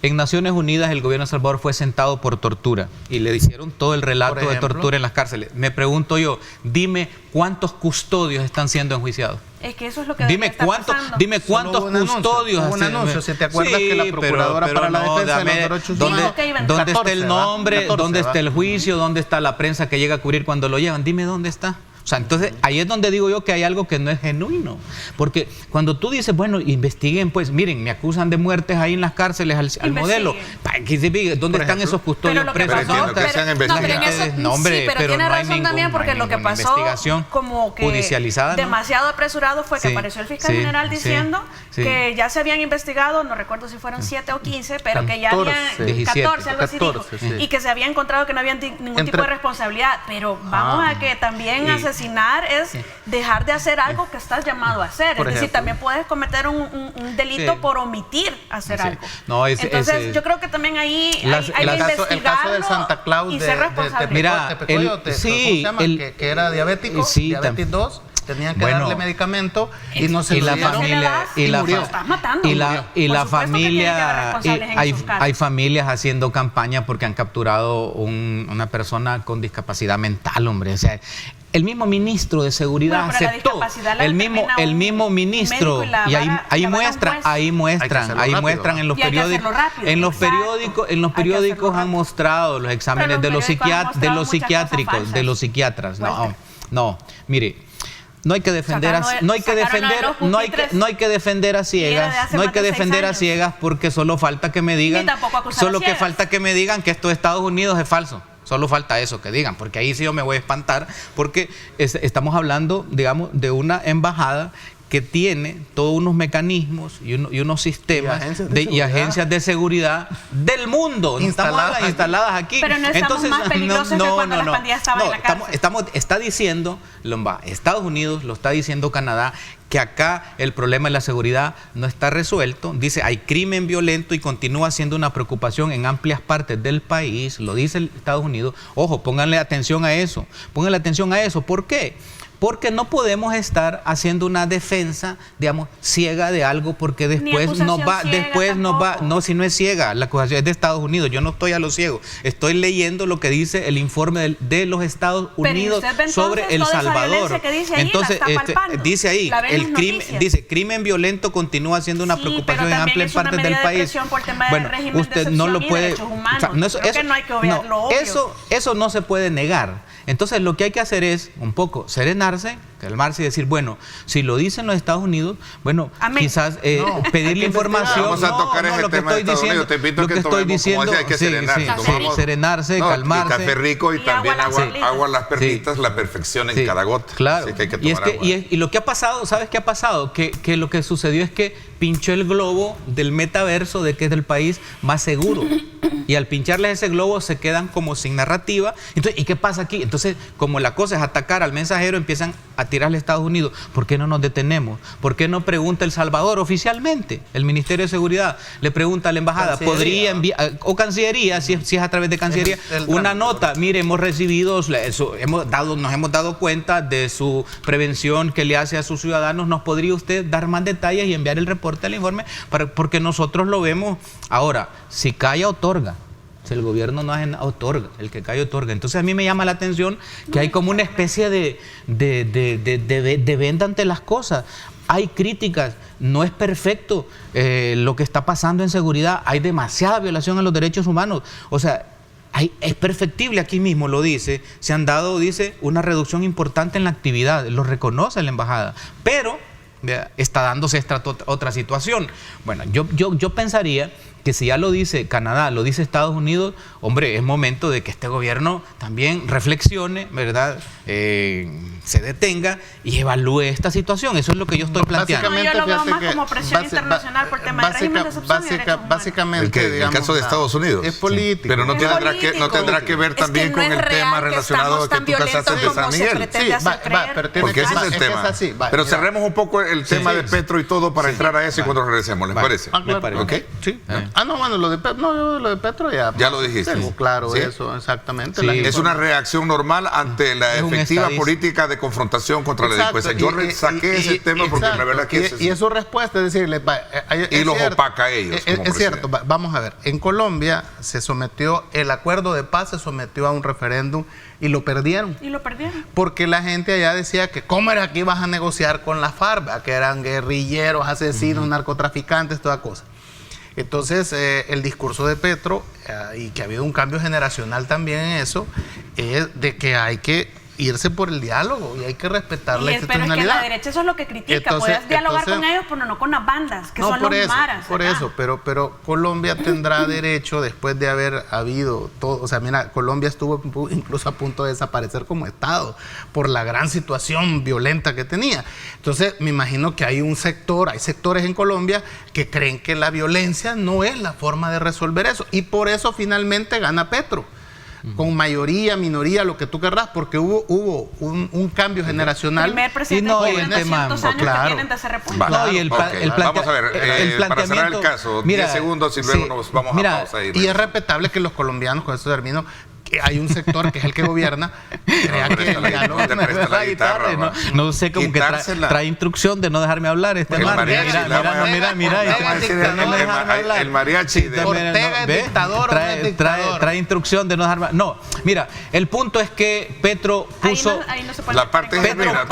En Naciones Unidas el gobierno de El Salvador fue sentado por tortura y le hicieron todo el relato de tortura en las cárceles. Me pregunto yo, dime cuántos custodios están siendo enjuiciados. Es que eso es lo que dime cuántos custodios. Hubo un anuncio, si te acuerdas que la procuradora para la defensa de los derechos humanos, ¿dónde está el nombre? 14, ¿dónde está el juicio? ¿Dónde está la prensa que llega a cubrir cuando lo llevan? Dime dónde está. O sea, entonces ahí es donde digo yo que hay algo que no es genuino. Porque cuando tú dices, bueno, investiguen, pues miren, me acusan de muertes ahí en las cárceles al modelo. ¿Dónde están esos custodios presos? Pero tiene razón también, porque lo que pasó como que judicializada, demasiado apresurado fue que apareció el fiscal general diciendo que ya se habían investigado, no recuerdo si fueron 7 o 15, pero que ya habían 14, algo así dijo, y que se había encontrado que no había ningún tipo de responsabilidad. Pero vamos a que también asesinar es dejar de hacer algo que estás llamado a hacer. Es decir, también puedes cometer un delito por omitir hacer algo. No, entonces, yo creo que también ahí hay que investigarlo. El caso del Santa Claus y ser responsable. Mira, ¿cómo se llama? Que era diabético, diabetes 2. Tenían que darle medicamento y no se lo dieron. La familia, hay familias haciendo campaña porque han capturado una persona con discapacidad mental, hombre. O sea, el mismo ministro de Seguridad aceptó, el mismo ministro, y ahí muestran en los periódicos han mostrado los exámenes de los psiquiatras. No, mire. No hay que defender a ciegas, porque solo falta que me digan, que esto de Estados Unidos es falso. Solo falta eso que digan, porque ahí sí yo me voy a espantar, porque estamos hablando, digamos, de una embajada que tiene todos unos mecanismos y unos sistemas y agencias de seguridad del mundo instaladas aquí. Pero no estamos más peligrosos que cuando las pandillas estaban en la cárcel. Está diciendo Estados Unidos, lo está diciendo Canadá, que acá el problema de la seguridad no está resuelto. Dice, hay crimen violento y continúa siendo una preocupación en amplias partes del país. Lo dice Estados Unidos. Ojo, pónganle atención a eso. ¿Por qué? Porque no podemos estar haciendo una defensa, digamos, ciega de algo, porque después no, si no es ciega, la acusación es de Estados Unidos. Yo no estoy a lo ciego, estoy leyendo lo que dice el informe de los Estados Unidos sobre El Salvador. Entonces, dice ahí, dice, crimen violento continúa siendo una preocupación en amplias partes del país. Bueno, usted no lo puede, eso no se puede negar. Entonces lo que hay que hacer es un poco serenarse, calmarse y decir, bueno, si lo dicen los Estados Unidos, bueno, quizás pedirle información. Vamos a tocar ese tema de Estados Unidos. Te invito a que tomemos, como decía, hay que serenarse, calmarse. Café rico y también agua las perlitas, la perfección en cada gota. Claro. Así que hay que tomar agua. Y lo que ha pasado, ¿sabes qué ha pasado? Que lo que sucedió es que pinchó el globo del metaverso de que es el país más seguro. Y al pincharles ese globo se quedan como sin narrativa. Entonces, ¿y qué pasa aquí? Entonces, como la cosa es atacar al mensajero, empiezan a tirarle a Estados Unidos. ¿Por qué no nos detenemos? ¿Por qué no pregunta El Salvador oficialmente? El Ministerio de Seguridad le pregunta a la embajada, ¿podría enviar, o Cancillería, si es a través de Cancillería, una nota? Mire, hemos recibido, nos hemos dado cuenta de su prevención que le hace a sus ciudadanos. ¿Nos podría usted dar más detalles y enviar el reporte al informe? Porque nosotros lo vemos. Ahora, si calla, otorga. Si el gobierno no hace, otorga. El que cae, otorga. Entonces a mí me llama la atención que hay como una especie de venta ante las cosas. Hay críticas, no es perfecto lo que está pasando en seguridad, hay demasiada violación a los derechos humanos. O sea, es perfectible, aquí mismo lo dice, se han dado, dice, una reducción importante en la actividad, lo reconoce la embajada, pero está dándose esta otra situación. Bueno, yo pensaría que si ya lo dice Canadá, lo dice Estados Unidos, hombre, es momento de que este gobierno también reflexione, ¿verdad? Se detenga y evalúe esta situación. Eso es lo que yo estoy planteando. No, yo lo veo más como presión internacional por tema de régimen de excepción y derechos humanos. Básicamente, digamos, el caso de Estados Unidos es político. Pero no tendrá que ver también con el tema relacionado que tú casaste de San Miguel. Porque ese es el tema. Pero cerremos un poco el tema de Petro y todo para entrar a eso y cuando regresemos, ¿les parece? Me parece. ¿Ok? Sí. No, bueno, lo de Petro ya. Ya lo dijiste. Tengo claro ¿Sí? eso, exactamente. Sí. Es una reacción normal ante la efectiva política de confrontación contra la delincuencia. Yo saqué ese tema porque la verdad que y su respuesta es decirle... y los opaca a ellos. Es cierto, vamos a ver. En Colombia se sometió, el acuerdo de paz se sometió a un referéndum y lo perdieron. Porque la gente allá decía que cómo era que ibas a negociar con la FARC, que eran guerrilleros, asesinos, narcotraficantes, toda cosa. Entonces, el discurso de Petro, y que ha habido un cambio generacional también en eso, es de que hay que irse por el diálogo y hay que respetar la institucionalidad. Pero es que la derecha eso es lo que critica. Puedes dialogar con ellos, pero no con las bandas, que son los maras. Por eso, pero Colombia tendrá derecho, después de haber habido todo, o sea, mira, Colombia estuvo incluso a punto de desaparecer como Estado por la gran situación violenta que tenía. Entonces, me imagino que hay sectores en Colombia que creen que la violencia no es la forma de resolver eso, y por eso finalmente gana Petro. Con mayoría, minoría, lo que tú querrás, porque hubo un cambio generacional. Primer presidente joven de 200 años que tienen de ser república. Vamos a ver, para cerrar el caso, 10 segundos y luego nos vamos a pausa. Y es respetable que los colombianos, con esto termino, que hay un sector que es el que gobierna, crea que el diálogo no sé, como que trae instrucción de no dejarme hablar este mira, el mariachi de Ortega es dictador, trae instrucción de no dejarme. No, mira, el punto es que Petro puso la parte genuina.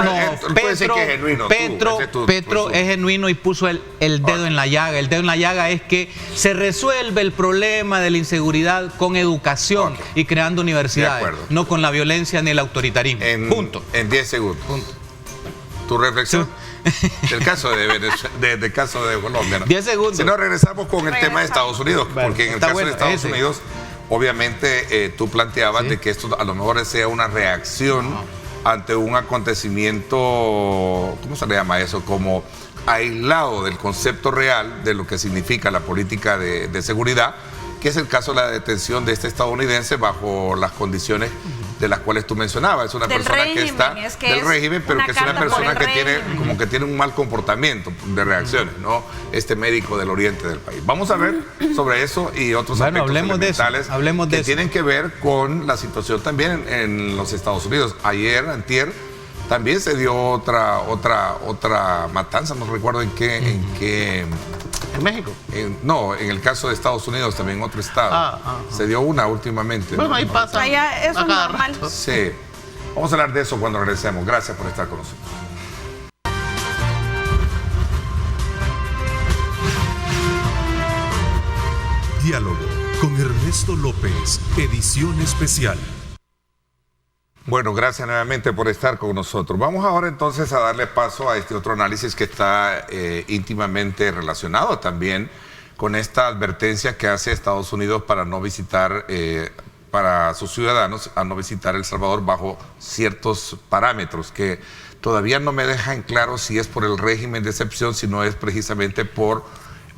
Petro es genuino y puso el dedo en la llaga. El dedo en la llaga es que se resuelve el problema de la inseguridad con educación y creando universidades, no con la violencia ni el autoritarismo. Punto. En 10 segundos. Punto. ¿Tu reflexión? Del caso de caso de Colombia, ¿no? 10 segundos. Si no, regresamos con el tema de Estados Unidos, porque en el caso de Estados Unidos, obviamente tú planteabas de que esto a lo mejor sea una reacción ante un acontecimiento, ¿cómo se le llama eso? Como aislado del concepto real de lo que significa la política de seguridad, que es el caso de la detención de este estadounidense bajo las condiciones de las cuales tú mencionabas. Es una persona que está del régimen, pero que es una persona que tiene como que tiene un mal comportamiento de reacciones, ¿no? Este médico del oriente del país. Vamos a ver sobre eso y otros aspectos elementales que tienen que ver con la situación también en los Estados Unidos. Antier, también se dio otra matanza, no recuerdo en qué ¿En México? No, en el caso de Estados Unidos, también en otro estado. Se dio una últimamente. Bueno, ahí pasa. Eso es normal. Sí. Vamos a hablar de eso cuando regresemos. Gracias por estar con nosotros. Diálogo con Ernesto López, edición especial. Bueno, gracias nuevamente por estar con nosotros. Vamos ahora entonces a darle paso a este otro análisis que está íntimamente relacionado también con esta advertencia que hace Estados Unidos para no visitar, para sus ciudadanos, a no visitar El Salvador bajo ciertos parámetros que todavía no me dejan claro si es por el régimen de excepción, si no es precisamente por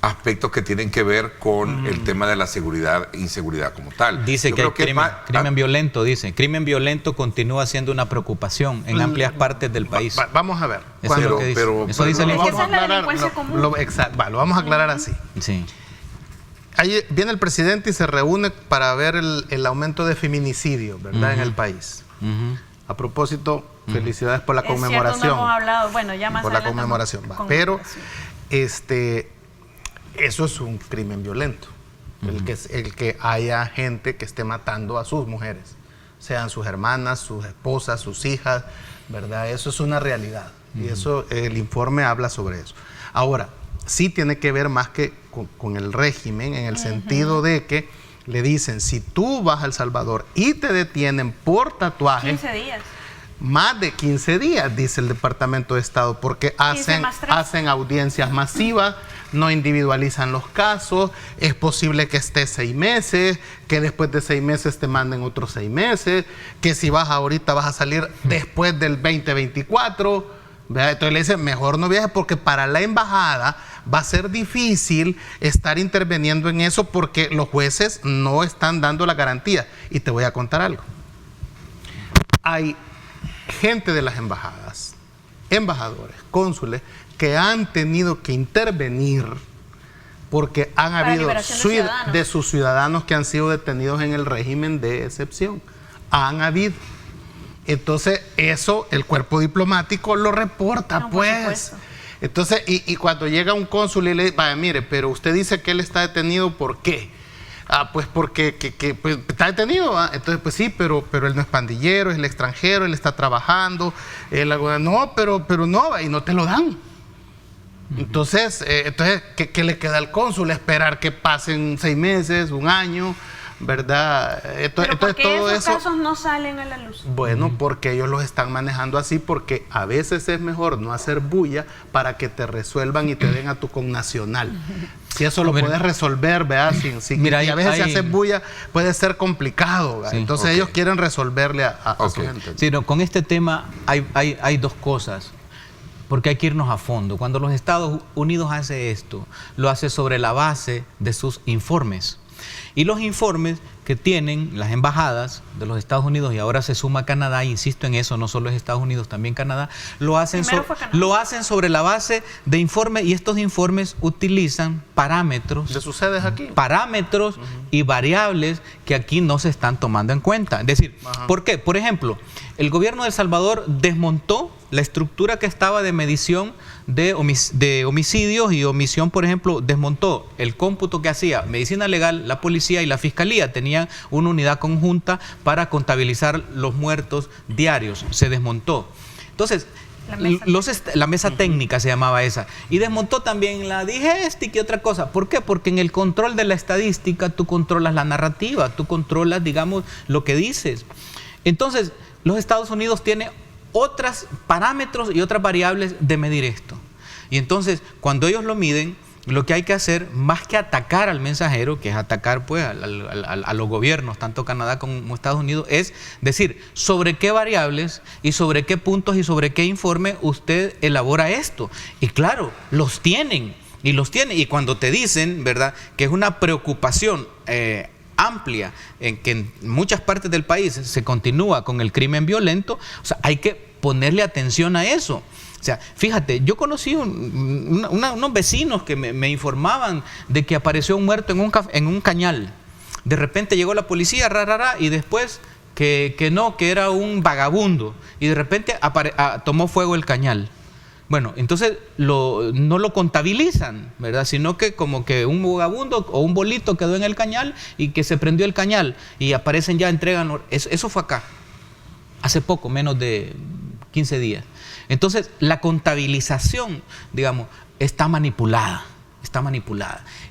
aspectos que tienen que ver con el tema de la seguridad e inseguridad como tal. Dice que crimen violento, dice. Crimen violento continúa siendo una preocupación en amplias partes del país. Vamos a ver. Eso es lo que dice. Eso dice el informe. Lo vamos a aclarar así. Sí. Ahí viene el presidente y se reúne para ver el aumento de feminicidio, ¿verdad? En el país. A propósito, felicidades por la conmemoración. Cierto, no hemos hablado, bueno, ya más por la conmemoración. Pero eso es un crimen violento. El que haya gente que esté matando a sus mujeres, sean sus hermanas, sus esposas, sus hijas, ¿verdad? Eso es una realidad. Y eso, el informe habla sobre eso. Ahora, sí tiene que ver más que con el régimen, en el sentido de que le dicen, si tú vas a El Salvador y te detienen por tatuaje, 15 días. Más de 15 días, dice el Departamento de Estado, porque hacen audiencias masivas, no individualizan los casos, es posible que estés 6 meses, que después de 6 meses te manden otros 6 meses, que si vas ahorita vas a salir después del 2024, ¿verdad? Entonces le dicen, mejor no viajes porque para la embajada va a ser difícil estar interviniendo en eso porque los jueces no están dando la garantía. Y te voy a contar algo. Hay gente de las embajadas, embajadores, cónsules, que han tenido que intervenir porque han habido de sus ciudadanos que han sido detenidos en el régimen de excepción. Han habido. Entonces, eso el cuerpo diplomático lo reporta, no, pues. Entonces, y cuando llega un cónsul y le dice, vaya, mire, pero usted dice que él está detenido, ¿por qué? Pues porque pues, está detenido, ¿eh? Entonces pues sí, pero él no es pandillero, es el extranjero, él está trabajando, no, pero no, y no te lo dan. Entonces, ¿qué le queda al cónsul? Esperar que pasen 6 meses, 1 año, ¿verdad? Entonces, ¿por qué todo esos casos no salen a la luz? Bueno, porque ellos los están manejando así, porque a veces es mejor no hacer bulla para que te resuelvan y te den a tu connacional. Si eso lo puedes resolver, ¿verdad? Mira, y a veces si haces bulla puede ser complicado, ¿verdad? Sí, entonces ellos quieren resolverle a su gente. Sí, no, con este tema hay 2 cosas. Porque hay que irnos a fondo. Cuando los Estados Unidos hace esto, lo hace sobre la base de sus informes. Y los informes que tienen las embajadas de los Estados Unidos, y ahora se suma Canadá, insisto en eso, no solo es Estados Unidos, también Canadá, lo hacen sobre la base de informes, y estos informes utilizan parámetros. ¿Le sucede aquí? Parámetros y variables que aquí no se están tomando en cuenta. Es decir, ¿por qué? Por ejemplo, el gobierno de El Salvador desmontó la estructura que estaba de medición de homicidios y omisión, por ejemplo, desmontó el cómputo que hacía Medicina Legal, la policía y la fiscalía. Tenían una unidad conjunta para contabilizar los muertos diarios. Se desmontó. Entonces, la mesa técnica se llamaba esa. Y desmontó también la digestica y otra cosa. ¿Por qué? Porque en el control de la estadística tú controlas la narrativa, tú controlas, digamos, lo que dices. Entonces, los Estados Unidos tienen otros parámetros y otras variables de medir esto. Y entonces, cuando ellos lo miden, lo que hay que hacer, más que atacar al mensajero, que es atacar pues a los gobiernos, tanto Canadá como Estados Unidos, es decir, sobre qué variables y sobre qué puntos y sobre qué informe usted elabora esto. Y claro, los tienen. Y cuando te dicen, ¿verdad?, que es una preocupación amplia en que en muchas partes del país se continúa con el crimen violento, o sea, hay que ponerle atención a eso. O sea, fíjate, yo conocí unos vecinos que me informaban de que apareció un muerto en un cañal. De repente llegó la policía, y después que era un vagabundo. Y de repente tomó fuego el cañal. Bueno, entonces no lo contabilizan, ¿verdad? Sino que como que un vagabundo o un bolito quedó en el cañal y que se prendió el cañal y aparecen ya, entregan. Eso fue acá, hace poco, menos de 15 días. Entonces, la contabilización, digamos, está manipulada.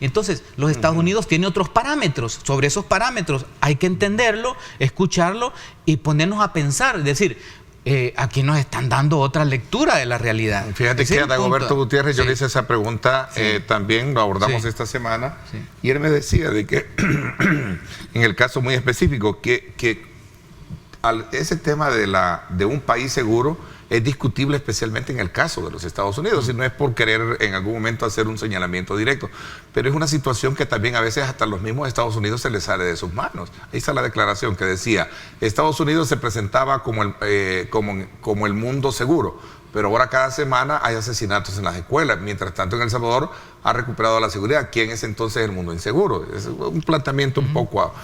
Entonces, los Estados Unidos tienen otros parámetros. Sobre esos parámetros hay que entenderlo, escucharlo y ponernos a pensar. Es decir, aquí nos están dando otra lectura de la realidad. Fíjate que a Dagoberto Gutiérrez yo le hice esa pregunta, también lo abordamos esta semana, y él me decía de que, en el caso muy específico, que ese tema de un país seguro es discutible, especialmente en el caso de los Estados Unidos, y no es por querer en algún momento hacer un señalamiento directo, pero es una situación que también a veces hasta los mismos Estados Unidos se les sale de sus manos. Ahí está la declaración que decía, Estados Unidos se presentaba como el mundo seguro, pero ahora cada semana hay asesinatos en las escuelas. Mientras tanto, en El Salvador ha recuperado la seguridad. ¿Quién es entonces el mundo inseguro? Es un planteamiento un poco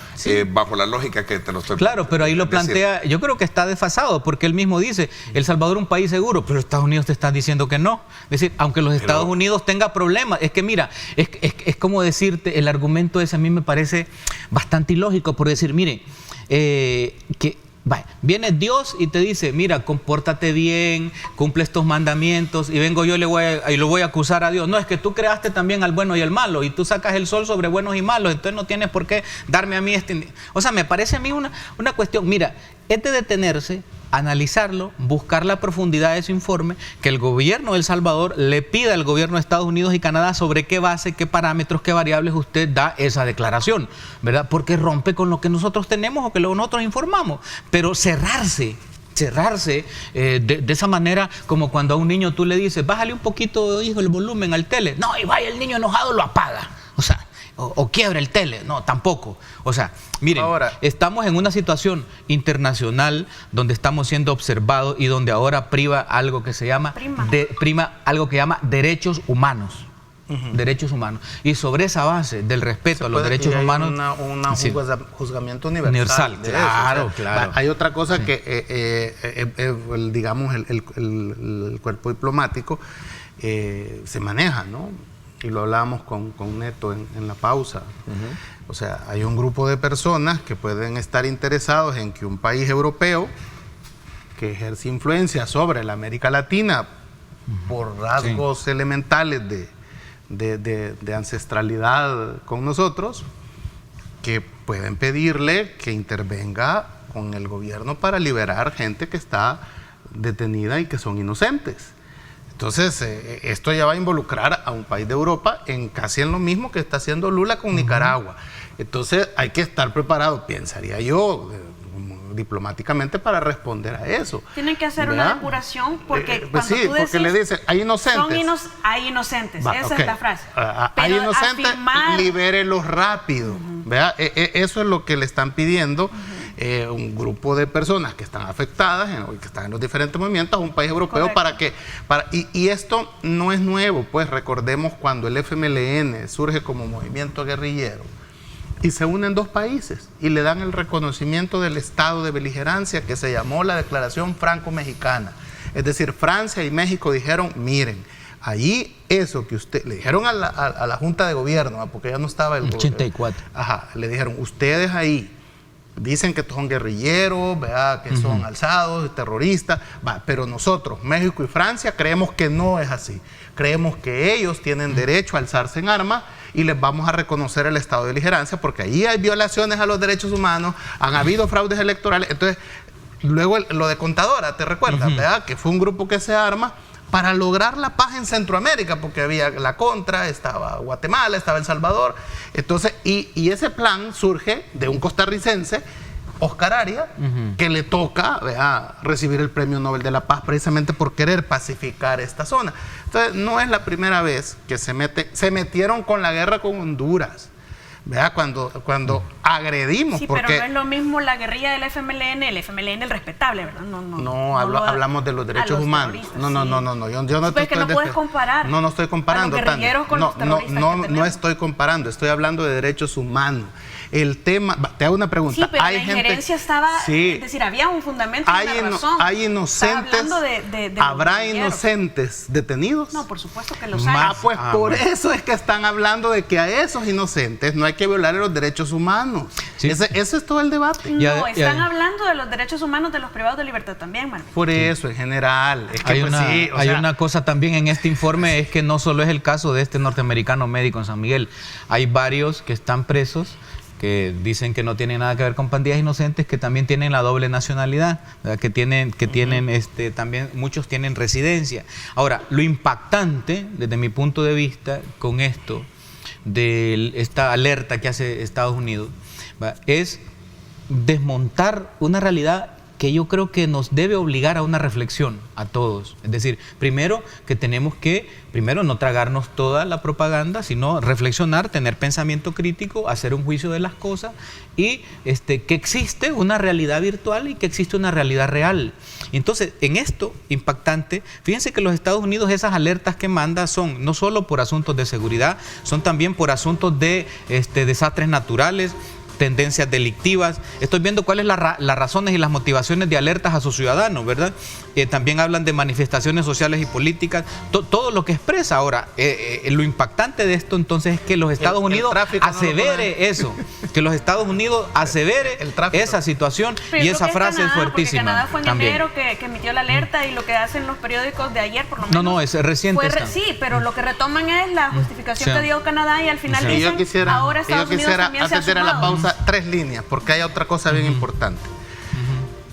bajo la lógica que te lo estoy Claro, pero ahí lo plantea, yo creo que está desfasado, porque él mismo dice, El Salvador es un país seguro, pero Estados Unidos te está diciendo que no. Es decir, aunque los Estados Unidos tengan problemas, es que mira, es como decirte, el argumento ese a mí me parece bastante ilógico, por decir, mire, que Vaya, viene Dios y te dice, mira, compórtate bien, cumple estos mandamientos, y vengo yo y lo voy a acusar a Dios. No, es que tú creaste también al bueno y al malo, y tú sacas el sol sobre buenos y malos, entonces no tienes por qué darme a mí este... O sea, me parece a mí una cuestión, mira, es de detenerse, analizarlo, buscar la profundidad de ese informe, que el gobierno de El Salvador le pida al gobierno de Estados Unidos y Canadá sobre qué base, qué parámetros, qué variables usted da esa declaración, ¿verdad? Porque rompe con lo que nosotros tenemos o que nosotros informamos. Pero cerrarse de esa manera, como cuando a un niño tú le dices, bájale un poquito, hijo, el volumen al tele. No, y vaya el niño enojado, lo apaga. O sea, o quiebra el tele. No, tampoco. O sea, miren, ahora estamos en una situación internacional donde estamos siendo observados y donde ahora prima algo que se llama algo que llama derechos humanos. Derechos humanos. Y sobre esa base del respeto a los derechos humanos, un juzgamiento universal. Claro, claro. Hay otra cosa que, digamos, el cuerpo diplomático se maneja, ¿no? Y lo hablábamos con Neto en la pausa. O sea, hay un grupo de personas que pueden estar interesados en que un país europeo que ejerce influencia sobre la América Latina por rasgos elementales de ancestralidad con nosotros, que pueden pedirle que intervenga con el gobierno para liberar gente que está detenida y que son inocentes. Entonces, esto ya va a involucrar a un país de Europa casi en lo mismo que está haciendo Lula con Nicaragua. Entonces, hay que estar preparado, pensaría yo, diplomáticamente, para responder a eso. Tienen que hacer una depuración, porque pues sí, porque le dicen, hay inocentes. Hay inocentes, esa es la frase. Hay inocentes, libérelos rápido. ¿Vea? Eso es lo que le están pidiendo un grupo de personas que están afectadas, que están en los diferentes movimientos, a un país europeo. Y esto no es nuevo, pues recordemos cuando el FMLN surge como movimiento guerrillero y se unen dos países y le dan el reconocimiento del estado de beligerancia que se llamó la Declaración Franco-Mexicana. Es decir, Francia y México dijeron, miren, allí eso que usted, le dijeron a la Junta de Gobierno, porque ya no estaba el 84. Le dijeron, ustedes ahí dicen que son guerrilleros, ¿verdad? Que son alzados, terroristas, pero nosotros, México y Francia, creemos que no es así. Creemos que ellos tienen derecho a alzarse en armas y les vamos a reconocer el estado de beligerancia, porque ahí hay violaciones a los derechos humanos, han habido fraudes electorales. Entonces, luego lo de Contadora, ¿te recuerdas? ¿Verdad? Que fue un grupo que se arma para lograr la paz en Centroamérica, porque había la Contra, estaba Guatemala, estaba El Salvador. Entonces, y ese plan surge de un costarricense, Oscar Arias, que le toca, recibir el Premio Nobel de la Paz precisamente por querer pacificar esta zona. Entonces, no es la primera vez que se metieron con la guerra con Honduras. ¿Verdad? Cuando agredimos. Sí, pero no es lo mismo la guerrilla del FMLN, el respetable, ¿verdad? Hablamos de los derechos humanos. No, yo no pues que no puedes comparar. No estoy comparando. A los guerrilleros con los terroristas no estoy comparando, estoy hablando de derechos humanos. El tema, te hago una pregunta. Sí, pero la injerencia estaba, es decir, había un fundamento y una razón. ¿Hay inocentes? ¿Habrá inocentes detenidos? No, por supuesto que los hay. Por eso es que están hablando de que a esos inocentes no hay que violar los derechos humanos. Sí. Ese es todo el debate. Están hablando de los derechos humanos de los privados de libertad también, Manuel. Por eso, en general. Es que hay una cosa también en este informe, es que no solo es el caso de este norteamericano médico en San Miguel. Hay varios que están presos que dicen que no tienen nada que ver con pandillas inocentes, que también tienen la doble nacionalidad, ¿verdad? que tienen también muchos tienen residencia. Ahora, lo impactante desde mi punto de vista con esto, de esta alerta que hace Estados Unidos, ¿verdad? Es desmontar una realidad que yo creo que nos debe obligar a una reflexión a todos. Es decir, primero que tenemos que, no tragarnos toda la propaganda, sino reflexionar, tener pensamiento crítico, hacer un juicio de las cosas y que existe una realidad virtual y que existe una realidad real. Y entonces, en esto impactante, fíjense que los Estados Unidos, esas alertas que manda son no solo por asuntos de seguridad, son también por asuntos de desastres naturales, tendencias delictivas. Estoy viendo cuáles son las razones y las motivaciones de alertas a sus ciudadanos, ¿verdad? También hablan de manifestaciones sociales y políticas, todo lo que expresa. Ahora, lo impactante de esto entonces es que los Estados Unidos asevere eso. que los Estados Unidos asevere esa situación, pero y esa frase Canadá, es fuertísima. Canadá fue en también. enero que emitió la alerta, y lo que hacen los periódicos de ayer, por lo menos. No, es reciente. Sí, pero lo que retoman es la justificación que dio Canadá, y al final dicen, yo quisiera, ahora Estados Unidos también se ha antes de la pausa, 3 líneas, porque hay otra cosa bien importante.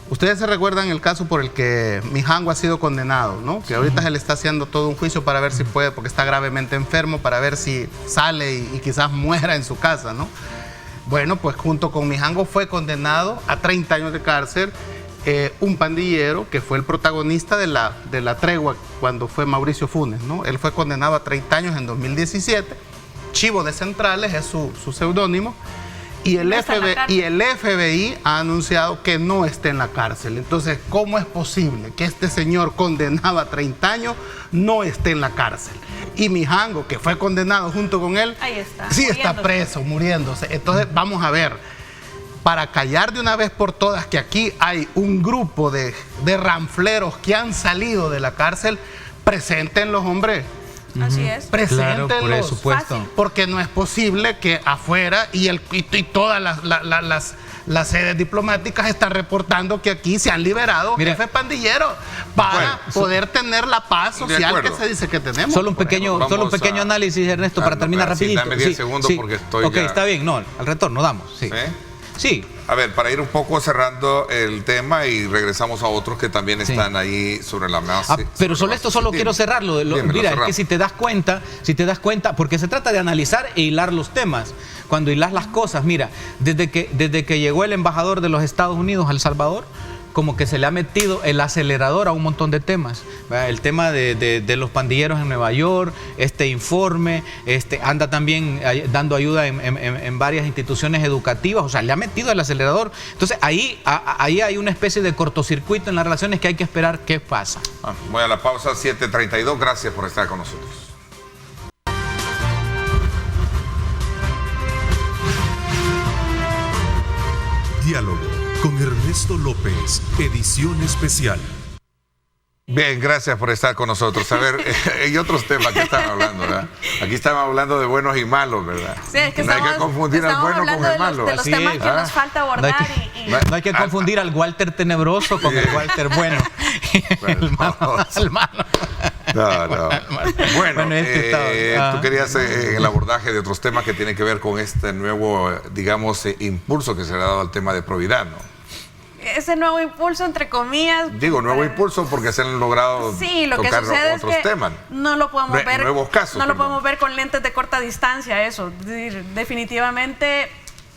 Ustedes se recuerdan el caso por el que Mijango ha sido condenado, ¿no? Que ahorita se le está haciendo todo un juicio para ver si puede, porque está gravemente enfermo, para ver si sale y quizás muera en su casa, ¿no? Bueno, pues junto con Mijango fue condenado a 30 años de cárcel un pandillero que fue el protagonista de la tregua cuando fue Mauricio Funes, ¿no? Él fue condenado a 30 años en 2017. Chivo de Centrales es su seudónimo. Y el FBI ha anunciado que no esté en la cárcel. Entonces, ¿cómo es posible que este señor condenado a 30 años no esté en la cárcel? Y Mijango, que fue condenado junto con él, sí está preso, muriéndose. Entonces, vamos a ver, para callar de una vez por todas que aquí hay un grupo de ranfleros que han salido de la cárcel, preséntenlos, hombre. Así es. Claro, por supuesto. Porque no es posible que afuera y todas las sedes diplomáticas están reportando que aquí se han liberado jefes pandilleros para poder tener la paz social que se dice que tenemos. Solo un pequeño análisis, Ernesto, para terminar rapidito. Dame 10 segundos porque estoy ya... está bien, no, al retorno damos. Sí. A ver, para ir un poco cerrando el tema y regresamos a otros que también están ahí sobre la mesa. Pero solo quiero cerrarlo. Mira, es que si te das cuenta, porque se trata de analizar e hilar los temas. Cuando hilas las cosas, mira, desde que llegó el embajador de los Estados Unidos a El Salvador, como que se le ha metido el acelerador a un montón de temas. El tema de los pandilleros en Nueva York, este informe, anda también dando ayuda en varias instituciones educativas, o sea, le ha metido el acelerador. Entonces, ahí hay una especie de cortocircuito en las relaciones que hay que esperar qué pasa. Voy a la pausa, 7:32, gracias por estar con nosotros. Diálogo con Ernesto López, edición especial. Bien, gracias por estar con nosotros. A ver, y otros temas que están hablando, ¿verdad? Aquí estamos hablando de buenos y malos, ¿verdad? Sí, es que no hay que confundir al bueno con el malo. De los temas que nos falta abordar. No hay que confundir al Walter tenebroso con el Walter bueno. El malo. No. Bueno, tú querías el abordaje de otros temas que tienen que ver con este nuevo, digamos, impulso que se le ha dado al tema de probidad, ¿no? Ese nuevo impulso, entre comillas. Digo, nuevo impulso porque se han logrado lo que tocar sucede otros es que temas. No lo podemos ver. Nuevos casos. No lo podemos ver con lentes de corta distancia, eso. Definitivamente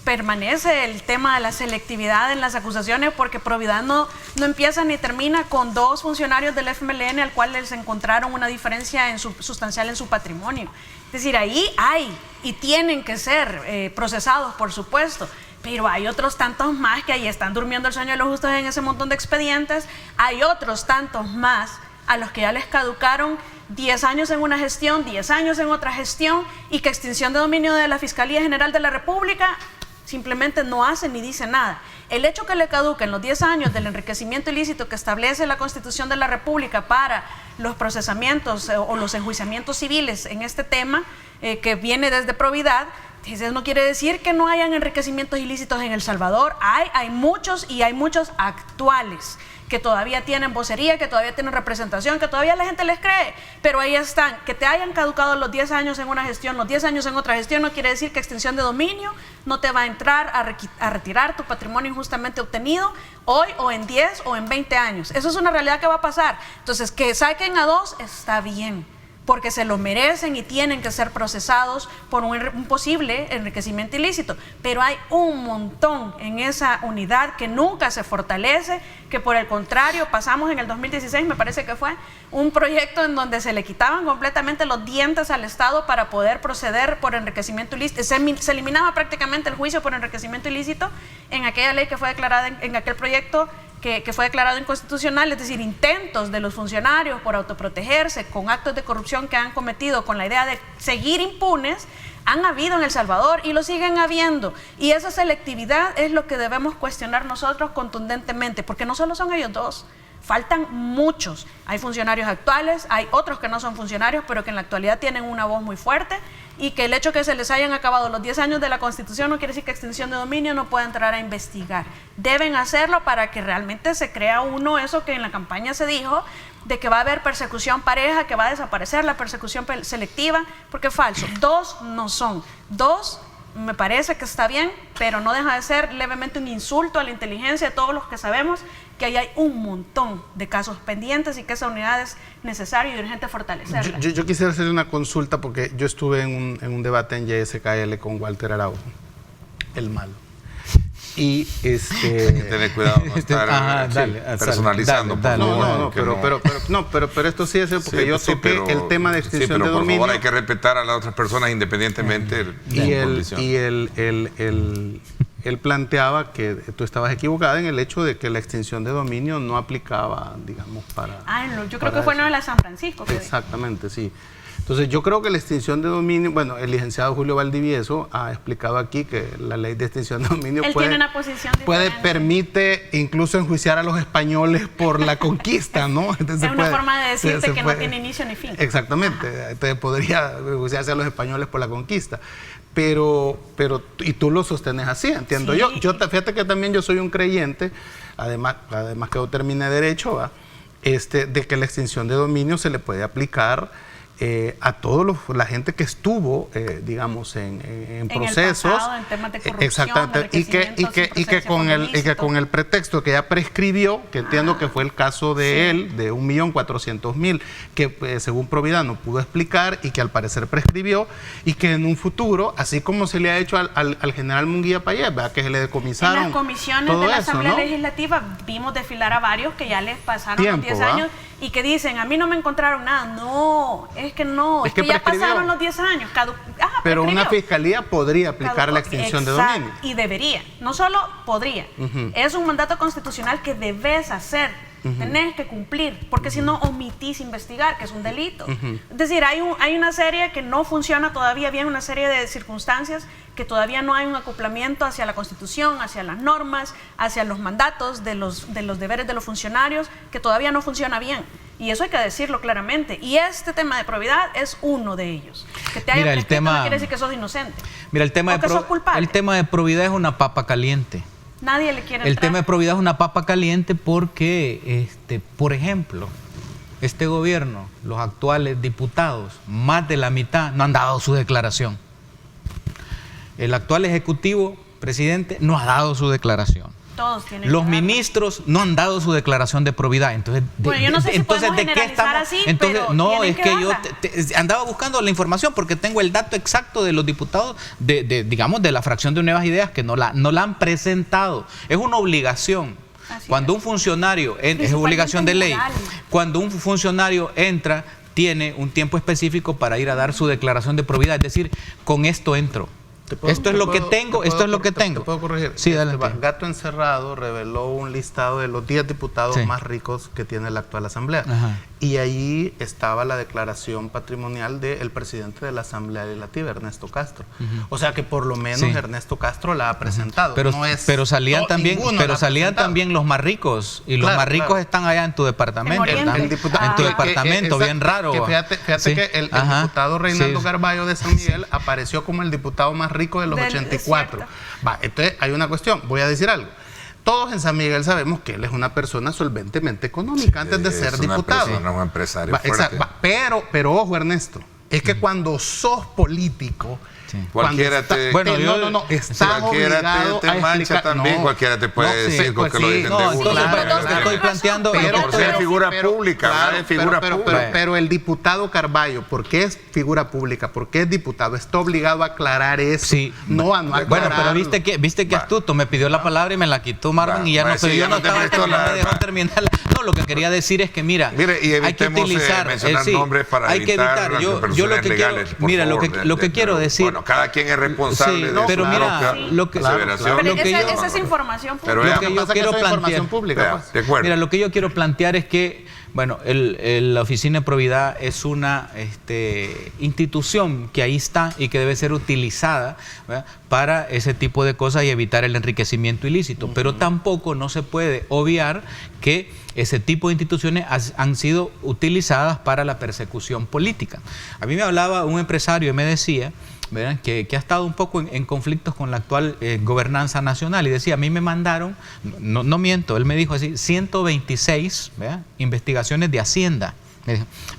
permanece el tema de la selectividad en las acusaciones, porque probidad no empieza ni termina con 2 funcionarios del FMLN al cual les encontraron una diferencia sustancial en su patrimonio. Es decir, ahí hay y tienen que ser procesados, por supuesto. Pero hay otros tantos más que ahí están durmiendo el sueño de los justos en ese montón de expedientes. Hay otros tantos más a los que ya les caducaron 10 años en una gestión, 10 años en otra gestión, y que extinción de dominio de la Fiscalía General de la República simplemente no hace ni dice nada. El hecho que le caduquen los 10 años del enriquecimiento ilícito que establece la Constitución de la República para los procesamientos o los enjuiciamientos civiles en este tema, que viene desde probidad, eso no quiere decir que no hayan enriquecimientos ilícitos en El Salvador. Hay muchos, y hay muchos actuales que todavía tienen vocería, que todavía tienen representación, que todavía la gente les cree, pero ahí están. Que te hayan caducado los 10 años en una gestión, los 10 años en otra gestión, no quiere decir que extinción de dominio no te va a entrar a retirar tu patrimonio injustamente obtenido hoy o en 10 o en 20 años. Eso es una realidad que va a pasar. Entonces, que saquen a 2 está bien, porque se lo merecen y tienen que ser procesados por un posible enriquecimiento ilícito. Pero hay un montón en esa unidad que nunca se fortalece, que por el contrario pasamos en el 2016, me parece que fue, un proyecto en donde se le quitaban completamente los dientes al Estado para poder proceder por enriquecimiento ilícito. Se eliminaba prácticamente el juicio por enriquecimiento ilícito en aquella ley que fue declarada, en aquel proyecto que fue declarado inconstitucional, es decir, intentos de los funcionarios por autoprotegerse con actos de corrupción que han cometido con la idea de seguir impunes, han habido en El Salvador y lo siguen habiendo. Y esa selectividad es lo que debemos cuestionar nosotros contundentemente, porque no solo son ellos 2, faltan muchos. Hay funcionarios actuales, hay otros que no son funcionarios, pero que en la actualidad tienen una voz muy fuerte y que el hecho que se les hayan acabado los 10 años de la Constitución no quiere decir que extinción de dominio no pueda entrar a investigar. Deben hacerlo para que realmente se crea eso que en la campaña se dijo, de que va a haber persecución pareja, que va a desaparecer la persecución selectiva, porque es falso. 2 no son. 2 me parece que está bien, pero no deja de ser levemente un insulto a la inteligencia de todos los que sabemos que ahí hay un montón de casos pendientes y que esa unidad es necesaria y urgente fortalecerla. Yo quisiera hacer una consulta porque yo estuve en un debate en YSKL con Walter Araujo, el malo. Y hay que tener cuidado no estar personalizando. Dale, pero esto sí es porque yo toqué el tema de extinción de dominio. Por favor, hay que respetar a las otras personas independientemente de su condición. Él planteaba que tú estabas equivocada en el hecho de que la extinción de dominio no aplicaba, digamos, para... yo creo que fue en la San Francisco. Exactamente, sí. Entonces, yo creo que la extinción de dominio, bueno, el licenciado Julio Valdivieso ha explicado aquí que la ley de extinción de dominio tiene una posición permite incluso enjuiciar a los españoles por la conquista, ¿no? Entonces, es una forma de decirte que no tiene inicio ni fin. Exactamente, entonces podría enjuiciarse a los españoles por la conquista. Pero y tú lo sostenes así, entiendo yo. Fíjate que también yo soy un creyente, además que yo terminé Derecho, de que la extinción de dominio se le puede aplicar a toda la gente que estuvo, digamos, en procesos, el pasado, en temas de corrupción, exactamente, y que con el pretexto que ya prescribió, que entiendo que fue el caso de él, de 1.400.000, que según Providad no pudo explicar y que al parecer prescribió, y que en un futuro, así como se le ha hecho al general Munguía Payés, ¿verdad? Que se le decomisaron. En las comisiones de la Asamblea Legislativa vimos desfilar a varios que ya les pasaron los 10 años y que dicen, a mí no me encontraron nada. No, es que ya pasaron los 10 años. Pero una fiscalía podría aplicar la extinción de dominio. Y debería, no solo podría. Es un mandato constitucional que debes hacer. Tenés que cumplir, porque si no omitís investigar, que es un delito. Es decir, hay una serie que no funciona todavía bien, una serie de circunstancias que todavía no hay un acoplamiento hacia la Constitución, hacia las normas, hacia los mandatos de los deberes de los funcionarios, que todavía no funciona bien. Y eso hay que decirlo claramente. Y este tema de probidad es uno de ellos. Que te haya prescrito no quiere decir que sos inocente. Mira, el tema de probidad es una papa caliente. Nadie le quiere entrar. El tema de probidad es una papa caliente porque, por ejemplo, este gobierno, los actuales diputados, más de la mitad no han dado su declaración. El actual ejecutivo, presidente, no ha dado su declaración. Todos tienen los ministros no han dado su declaración de probidad. Entonces, yo no sé si podemos generalizar así, entonces, pero no, es que darla. yo andaba buscando la información porque tengo el dato exacto de los diputados digamos, de la fracción de Nuevas Ideas que no la han presentado. Es una obligación. Cuando un funcionario, es obligación de ley, cuando un funcionario entra, tiene un tiempo específico para ir a dar su declaración de probidad. Es decir, con esto entro. Esto es lo que tengo. ¿Te puedo corregir? Sí, adelante. Gato Encerrado reveló un listado de los 10 diputados más ricos que tiene la actual Asamblea. Y ahí estaba la declaración patrimonial del presidente de la Asamblea Legislativa, Ernesto Castro. O sea que por lo menos Ernesto Castro la ha presentado. Pero salían también los más ricos. Y los más ricos están allá en tu departamento. En tu departamento, bien raro. Fíjate que el diputado Reinaldo Carballo de San Miguel apareció como el diputado más rico de los 84. Entonces hay una cuestión, voy a decir algo. Todos en San Miguel sabemos que él es una persona solventemente económica antes de ser diputado. Es un empresario fuerte. Pero ojo, Ernesto, es que cuando sos político... Cualquiera te... Estás obligado te mancha también, cualquiera te puede decir con que lo dicen de burla. Te estoy planteando... Por ser figura pública, pero el diputado Carballo, ¿por qué es figura pública? ¿Por qué es diputado? Está obligado a aclarar eso. Sí. No aclararlo. Bueno, pero viste que astuto, me pidió la palabra y me la quitó Marvin y ya no sé, yo no estaba terminando. No, lo que quería decir es que, mira, hay que utilizar... mencionar nombres para evitar yo lo que quiero... Mira, lo que quiero decir... Cada quien es responsable de pero mira, esa es información pública. Lo que yo quiero plantear es que Bueno, la Oficina de Probidad es una institución que ahí está y que debe ser utilizada, ¿verdad?, para ese tipo de cosas y evitar el enriquecimiento ilícito. Pero tampoco no se puede obviar que ese tipo de instituciones han sido utilizadas para la persecución política. A mí me hablaba un empresario y me decía, ¿verdad?, que ha estado un poco en conflictos con la actual gobernanza nacional, y decía, a mí me mandaron, no miento, él me dijo así, 126, ¿verdad?, investigaciones de Hacienda.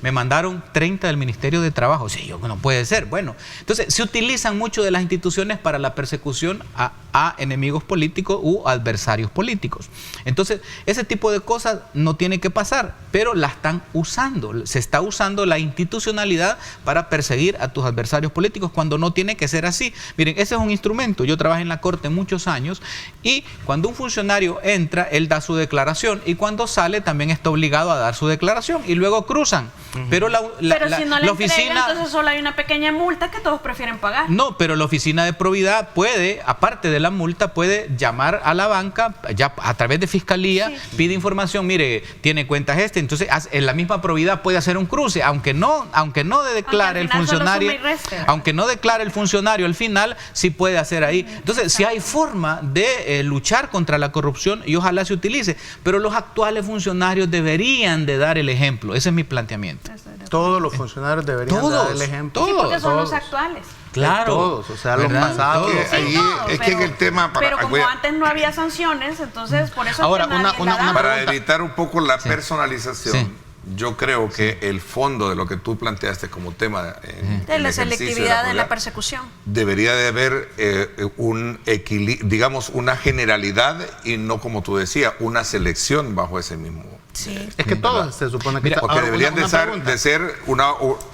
Me mandaron 30 del Ministerio de Trabajo. Sí, yo, no puede ser. Bueno, entonces se utilizan mucho de las instituciones para la persecución a enemigos políticos u adversarios políticos. Entonces, ese tipo de cosas no tiene que pasar, pero la están usando. Se está usando la institucionalidad para perseguir a tus adversarios políticos cuando no tiene que ser así. Miren, ese es un instrumento. Yo trabajé en la Corte muchos años y cuando un funcionario entra, él da su declaración, y cuando sale también está obligado a dar su declaración y luego cruzan. Pero si no le oficina, entrega, entonces solo hay una pequeña multa que todos prefieren pagar. No, pero la Oficina de Probidad puede, aparte de la multa, puede llamar a la banca, ya a través de Fiscalía, sí, pide información, mire, tiene cuentas entonces en la misma Probidad puede hacer un cruce, aunque no declare el funcionario, aunque no declare el funcionario, al final sí puede hacer ahí. Entonces, si hay forma de luchar contra la corrupción, y ojalá se utilice, pero los actuales funcionarios deberían de dar el ejemplo. Ese es mi planteamiento. Todos los funcionarios deberían dar el ejemplo. Sí, porque son los actuales. Claro. Todos, o sea, los pasados. Es que en el tema... Pero como antes no había sanciones, entonces por eso... Ahora, para evitar un poco la personalización... Sí. Yo creo que el fondo de lo que tú planteaste como tema de la selectividad de la persecución debería de haber un equilibrio, digamos, una generalidad, y no, como tú decías, una selección bajo ese mismo. Sí. Es que todos se supone que... Porque deberían de ser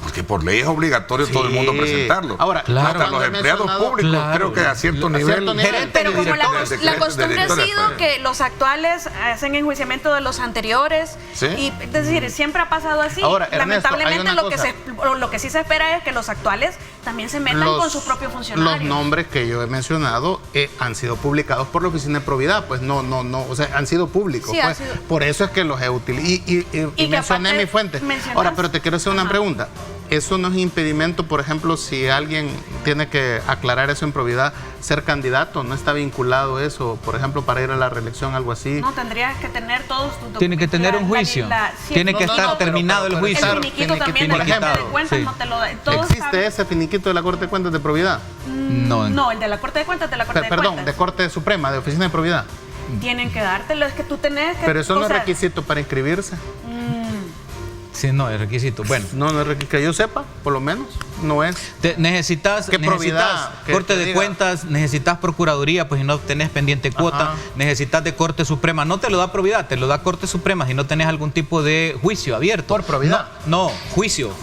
porque por ley es obligatorio, sí, todo el mundo presentarlo. Ahora, hasta los empleados públicos, creo que a cierto nivel... Pero como la costumbre ha sido que los actuales hacen enjuiciamiento de los anteriores, ¿sí? Y es decir, siempre ha pasado así. Ahora, Ernesto, lamentablemente lo que sí se espera es que los actuales también se metan con sus propios funcionarios. Los nombres que yo he mencionado han sido publicados por la Oficina de Probidad, pues no, o sea, han sido públicos. Sí, pues. Por eso es que los he utilizado. Y mencioné mi fuente. Ahora, pero te quiero hacer una pregunta. ¿Eso no es impedimento, por ejemplo, si alguien tiene que aclarar eso en Probidad, ser candidato? ¿No está vinculado eso, por ejemplo, para ir a la reelección, algo así? No, tendrías que tener todos tus documentos. Tiene que tener un juicio. Tiene que estar terminado el juicio. El finiquito también de la Corte de Cuentas no te lo da. ¿Existe ese finiquito de la Corte de Cuentas de Probidad? No, el de la Corte de Cuentas de la Corte de Cuentas. Perdón, de Corte Suprema, de Oficina de Probidad. Tienen que dártelo, es que tú tenés que... Pero eso no es requisito para inscribirse. Sí, no es requisito. Bueno, no es requisito, que yo sepa, por lo menos, no es. Necesitas Corte de Cuentas, necesitas Procuraduría, pues si no tenés pendiente cuota, necesitas de Corte Suprema. No te lo da Probidad, te lo da Corte Suprema si no tenés algún tipo de juicio abierto. ¿Por Probidad? No, juicio.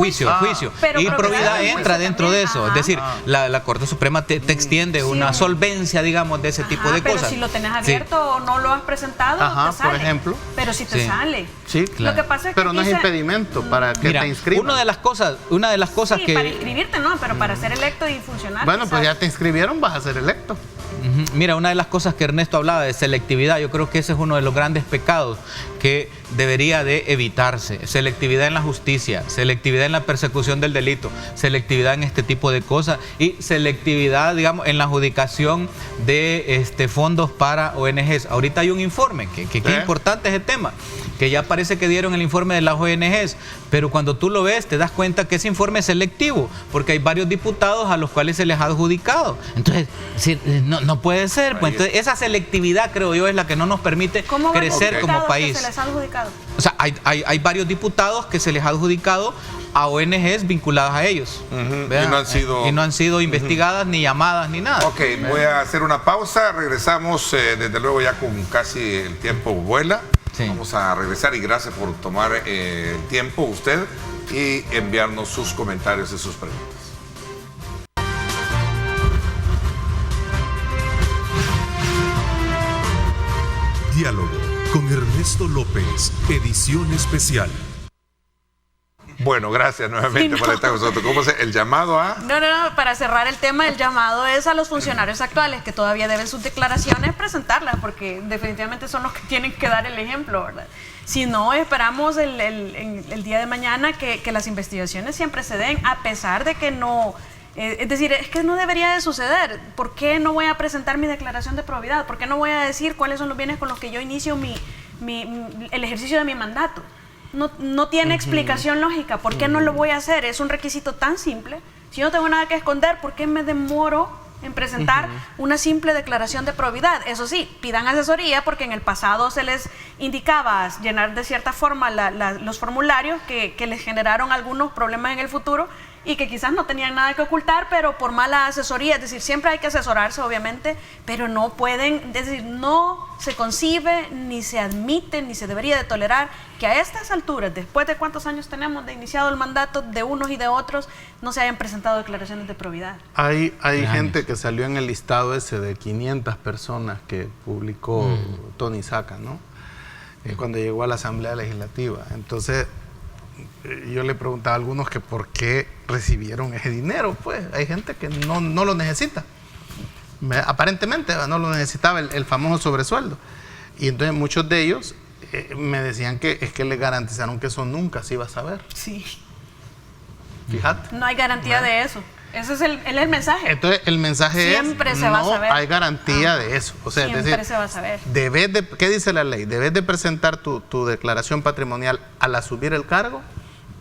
Y Probidad entra dentro de eso. Es decir, la Corte Suprema te extiende una solvencia, digamos, de ese tipo de cosas. Pero si lo tenés abierto o no lo has presentado, te sale. Por ejemplo. Pero si te sale. Sí, claro. Lo que pasa es pero no es impedimento para que te inscriban. Una de las cosas sí, que... para inscribirte no, pero para ser electo y funcionar. Bueno, pues ya te inscribieron, vas a ser electo. Mira, una de las cosas que Ernesto hablaba de selectividad, yo creo que ese es uno de los grandes pecados que debería de evitarse. Selectividad en la justicia, selectividad en la persecución del delito, selectividad en este tipo de cosas y selectividad, digamos, en la adjudicación de fondos para ONGs. Ahorita hay un informe, que es importante ese tema, que ya parece que dieron el informe de las ONGs, pero cuando tú lo ves te das cuenta que ese informe es selectivo, porque hay varios diputados a los cuales se les ha adjudicado. Entonces, no puede ser. Pues, entonces, esa selectividad, creo yo, es la que no nos permite crecer como país. Se les ha adjudicado? O sea, hay varios diputados que se les ha adjudicado a ONGs vinculadas a ellos. Y no han sido investigadas, ni llamadas, ni nada. Ok, voy a hacer una pausa. Regresamos, desde luego, ya con casi el tiempo vuela. Sí. Vamos a regresar y gracias por tomar el tiempo usted y enviarnos sus comentarios y sus preguntas. Diálogo con Ernesto López, edición especial. Bueno. Bueno, gracias nuevamente por estar con nosotros. ¿Cómo se, el llamado a...? No, para cerrar el tema, el llamado es a los funcionarios actuales que todavía deben sus declaraciones presentarlas, porque definitivamente son los que tienen que dar el ejemplo, ¿verdad? Si no, esperamos el día de mañana que las investigaciones siempre se den, a pesar de que no... es decir, es que no debería de suceder. ¿Por qué no voy a presentar mi declaración de probidad? ¿Por qué no voy a decir cuáles son los bienes con los que yo inicio el ejercicio de mi mandato? No tiene explicación lógica. ¿Por qué no lo voy a hacer? Es un requisito tan simple. Si yo no tengo nada que esconder, ¿por qué me demoro en presentar una simple declaración de probidad? Eso sí, pidan asesoría, porque en el pasado se les indicaba llenar de cierta forma los formularios que les generaron algunos problemas en el futuro y que quizás no tenían nada que ocultar, pero por mala asesoría. Es decir, siempre hay que asesorarse, obviamente, pero no pueden, es decir, no se concibe, ni se admite, ni se debería de tolerar que a estas alturas, después de cuántos años tenemos de iniciado el mandato de unos y de otros, no se hayan presentado declaraciones de probidad. Hay gente que salió en el listado ese de 500 personas que publicó Tony Saca, ¿no? Cuando llegó a la Asamblea Legislativa. Entonces, yo le preguntaba a algunos que por qué recibieron ese dinero. Pues hay gente que no lo necesita. Aparentemente no lo necesitaba, el famoso sobresueldo. Y entonces muchos de ellos me decían que es que le garantizaron que eso nunca se iba a saber. Sí. Fíjate. No hay garantía de eso. Ese es el mensaje. Entonces el mensaje siempre es se va a saber. No hay garantía de eso. O sea, siempre es decir, se va a saber. ¿Qué dice la ley? Debes de presentar tu declaración patrimonial al asumir el cargo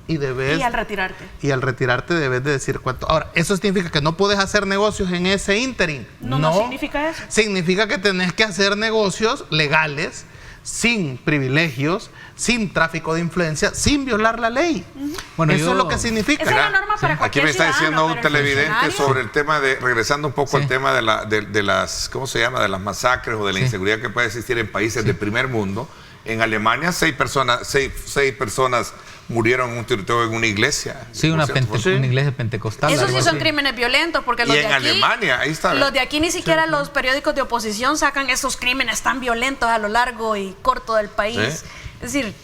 y al retirarte. Y al retirarte debes de decir cuánto. Ahora, ¿eso significa que no puedes hacer negocios en ese ínterin? No significa eso. Significa que tenés que hacer negocios legales, sin privilegios, sin tráfico de influencia, sin violar la ley. Bueno, eso es lo que significa. Esa es la norma para cualquier Aquí me está diciendo un televidente sobre el tema de, regresando un poco al tema de las, ¿cómo se llama? De las masacres o de la inseguridad que puede existir en países del primer mundo. En Alemania, seis personas murieron en un tiroteo en una iglesia. Sí, una iglesia pentecostal. Esos sí son crímenes violentos, porque los de aquí, Alemania, ahí está. Los de aquí ni siquiera los periódicos de oposición sacan esos crímenes tan violentos a lo largo y corto del país. ¿Sí? Es decir,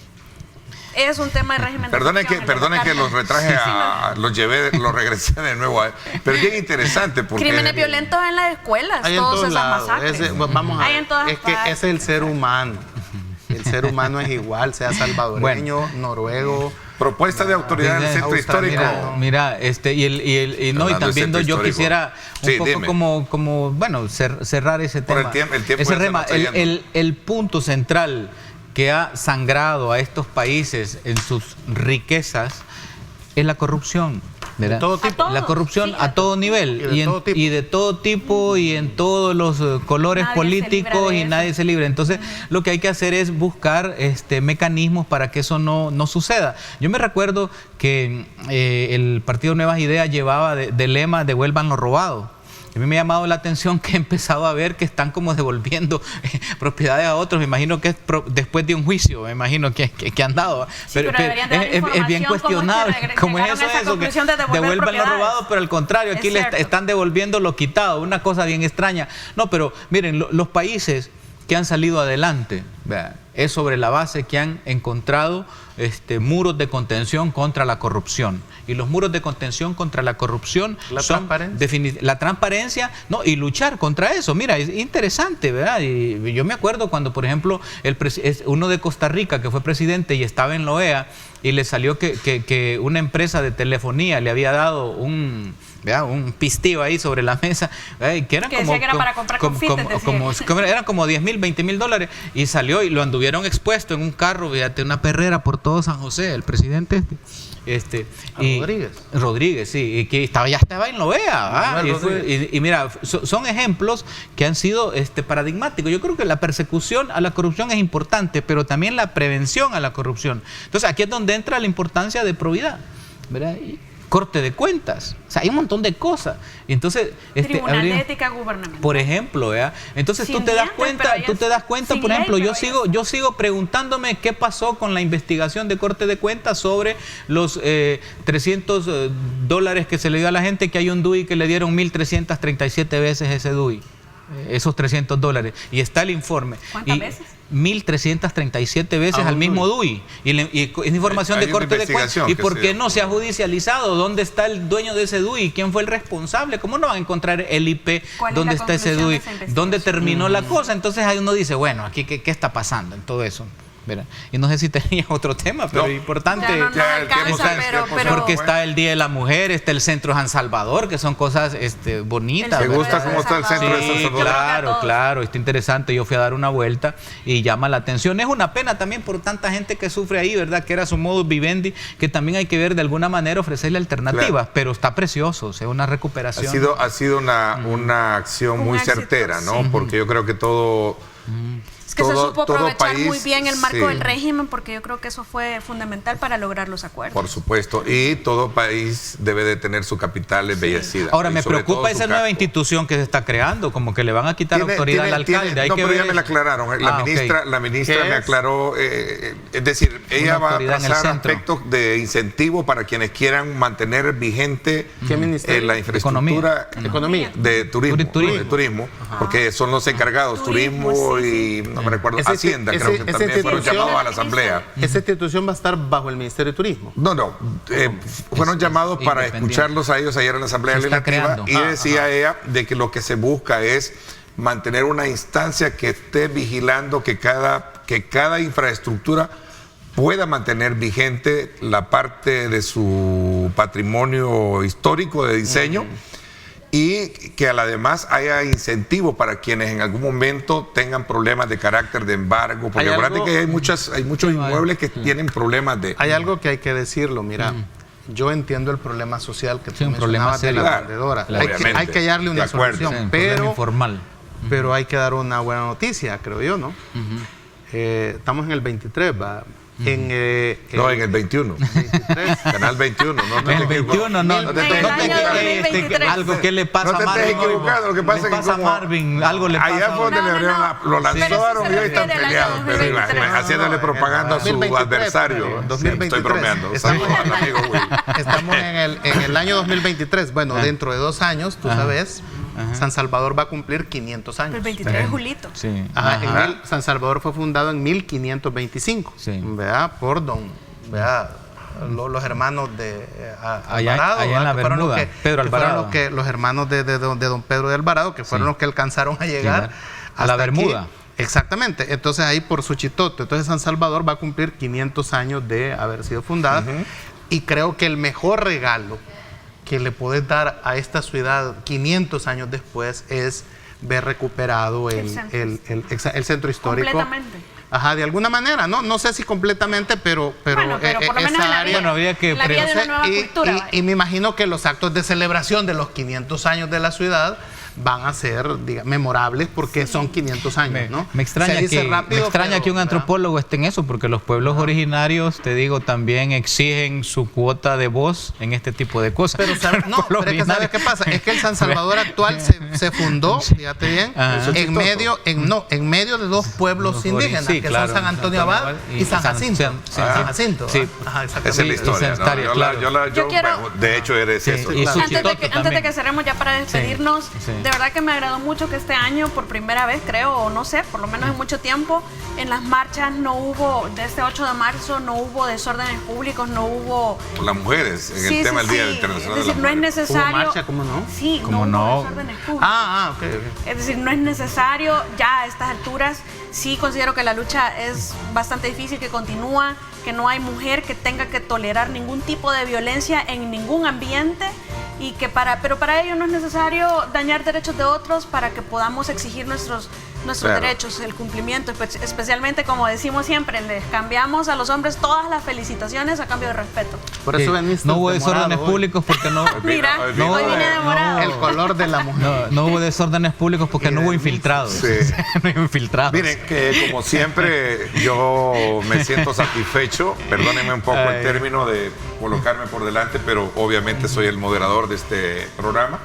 es un tema de régimen. Perdone que los retraje los regresé de nuevo. Pero es bien interesante porque... Crímenes violentos en las escuelas, todas esas masacres. Vamos a ver, es que ese es el ser humano. El ser humano es igual, sea salvadoreño, noruego. Propuesta de autoridad del centro histórico. Mira, y también yo quisiera un poco como cerrar ese tema. El punto central que ha sangrado a estos países en sus riquezas es la corrupción. ¿verdad? De todo tipo. La corrupción a todo nivel y de todo tipo y en todos los colores políticos y nadie se libre. Entonces, lo que hay que hacer es buscar mecanismos para que eso no suceda. Yo me recuerdo que el Partido Nuevas Ideas llevaba de lema "devuelvan lo robado". A mí me ha llamado la atención que he empezado a ver que están como devolviendo propiedades a otros. Me imagino que es después de un juicio, me imagino que han dado. Sí, pero es bien cuestionable. ¿Cómo es eso? Que devuelvan lo robado, pero al contrario, aquí le están devolviendo lo quitado. Una cosa bien extraña. No, pero miren, los países que han salido adelante, ¿verdad?, es sobre la base que han encontrado muros de contención contra la corrupción. Y los muros de contención contra la corrupción son la transparencia, ¿no?, y luchar contra eso. Mira, es interesante, ¿verdad? Y yo me acuerdo cuando, por ejemplo, uno de Costa Rica que fue presidente y estaba en la OEA y le salió que una empresa de telefonía le había dado un pistillo ahí sobre la mesa, que eran eran como 10,000, 20,000 dólares, y salió y lo anduvieron expuesto en un carro, fíjate, una perrera por todo San José, el presidente Rodríguez, sí, y que ya estaba en la OEA, y mira, son ejemplos que han sido paradigmáticos. Yo creo que la persecución a la corrupción es importante, pero también la prevención a la corrupción. Entonces aquí es donde entra la importancia de probidad, ¿verdad? Corte de cuentas, o sea, hay un montón de cosas. Entonces, Tribunal de Ética Gubernamental, por ejemplo, ¿verdad? Entonces tú te das cuenta, por ejemplo, yo sigo preguntándome qué pasó con la investigación de Corte de Cuentas sobre los $300 que se le dio a la gente, que hay un DUI que le dieron 1,337 veces ese DUI. Esos $300, y está el informe. ¿Cuántas veces? 1.337 veces al mismo DUI. Y es información de corte de cuentas. ¿Y por qué no se ha judicializado? ¿Dónde está el dueño de ese DUI? ¿Quién fue el responsable? ¿Cómo no van a encontrar el IP? ¿Dónde está ese DUI? ¿Dónde terminó la cosa? Entonces ahí uno dice, bueno, aquí ¿qué está pasando en todo eso? ¿Verdad? Y no sé si tenía otro tema, pero importante. Porque está el Día de la Mujer, está el Centro San Salvador, que son cosas bonitas. ¿Te gusta cómo está el Centro de San Salvador? Claro, está interesante. Yo fui a dar una vuelta y llama la atención. Es una pena también por tanta gente que sufre ahí, ¿verdad? Que era su modus vivendi, que también hay que ver de alguna manera ofrecerle alternativas, pero está precioso, es una recuperación. Ha sido una acción muy certera, ¿no? Porque yo creo que todo... Es que se supo aprovechar muy bien el marco del régimen, porque yo creo que eso fue fundamental para lograr los acuerdos. Por supuesto, y todo país debe de tener su capital embellecida. Ahora, me preocupa esa nueva institución que se está creando, como que le van a quitar autoridad al alcalde. Pero ya me la aclararon. La ministra me aclaró, es decir, ella va a trazar aspectos de incentivo para quienes quieran mantener vigente la infraestructura de turismo, porque son los encargados, turismo y... no me recuerdo, Hacienda, creo que también fueron llamados a la asamblea. ¿Esa institución va a estar bajo el Ministerio de Turismo? No, fueron llamados para escucharlos a ellos ayer en la asamblea legislativa y decía ella de que lo que se busca es mantener una instancia que esté vigilando que cada infraestructura pueda mantener vigente la parte de su patrimonio histórico de diseño. Y que además haya incentivo para quienes en algún momento tengan problemas de carácter de embargo, porque acuérdate que hay muchos inmuebles que tienen problemas de... Hay algo que hay que decirlo, mira, yo entiendo el problema social que tú mencionabas de la vendedora. Hay que hallarle una solución, pero hay que dar una buena noticia, creo yo, ¿no? Estamos en el 23, ¿va? En el 21. 23. Canal 21. En el 21, algo que le pasa a Marvin. No te estés equivocando, lo que pasa es que como Marvin, algo le pasa. Allá fue donde lo lanzaron y hoy están peleados, haciéndole propaganda a su adversario. 2023. Estoy bromeando. Estamos en el año 2023. Bueno, dentro de 2 años, tú sabes, San Salvador va a cumplir 500 años. El 23 de julito. Sí. San Salvador fue fundado en 1525, ¿verdad? Por los hermanos de Alvarado, allá en la Bermuda, Pedro Alvarado. Fueron los hermanos de don Pedro de Alvarado, que fueron los que alcanzaron a llegar a la Bermuda. Aquí. Exactamente. Entonces ahí por Suchitoto. Entonces San Salvador va a cumplir 500 años de haber sido fundada. Y creo que el mejor regalo que le puedes dar a esta ciudad 500 años después es ver recuperado el centro histórico. Completamente. De alguna manera, no sé si completamente, pero por lo menos en la vía de una nueva cultura. Y me imagino que los actos de celebración de los 500 años de la ciudad van a ser memorables porque son 500 años, ¿no? Me extraña que un antropólogo esté en eso, porque los pueblos originarios, te digo, también exigen su cuota de voz en este tipo de cosas. Pero ¿sabes qué pasa? Es que el San Salvador actual se fundó, fíjate bien, en medio de 2 pueblos indígenas, que son San Antonio Abad y San Jacinto. San Jacinto. Sí, esa es la historia. Yo de hecho, eres eso. Antes de que cerremos ya para despedirnos, de verdad que me agradó mucho que este año, por primera vez creo, o no sé, por lo menos en mucho tiempo, en las marchas no hubo, de este 8 de marzo, no hubo desórdenes públicos, no hubo... Por las mujeres, en el tema del Día Internacional de las Mujeres. No es necesario... ¿Hubo marcha? ¿Cómo no? Sí, no hubo desórdenes públicos. Okay. Es decir, no es necesario ya a estas alturas. Sí considero que la lucha es bastante difícil, que continúa, que no hay mujer que tenga que tolerar ningún tipo de violencia en ningún ambiente, y que pero para ello no es necesario dañar derechos de otros para que podamos exigir nuestros derechos, el cumplimiento, especialmente, como decimos siempre, les cambiamos a los hombres todas las felicitaciones a cambio de respeto. Por eso no hubo desórdenes públicos porque no... Mira, hoy vine demorado. El color de la mujer. No hubo desórdenes públicos porque no hubo infiltrados. No hubo infiltrados. Miren, que como siempre yo me siento satisfecho, perdónenme un poco el término de colocarme por delante, pero obviamente soy el moderador de este programa.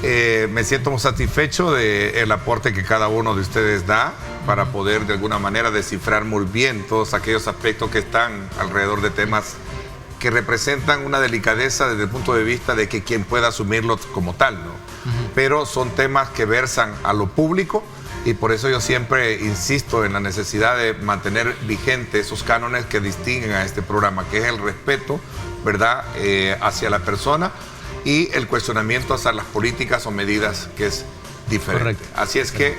Me siento muy satisfecho del aporte que cada uno de ustedes da para poder de alguna manera descifrar muy bien todos aquellos aspectos que están alrededor de temas que representan una delicadeza desde el punto de vista de que quien pueda asumirlo como tal, ¿no? Pero son temas que versan a lo público Y por eso yo siempre insisto en la necesidad de mantener vigentes esos cánones que distinguen a este programa, que es el respeto, ¿verdad?, hacia la persona y el cuestionamiento hacia las políticas o medidas, que es diferente. Correcto. Así es que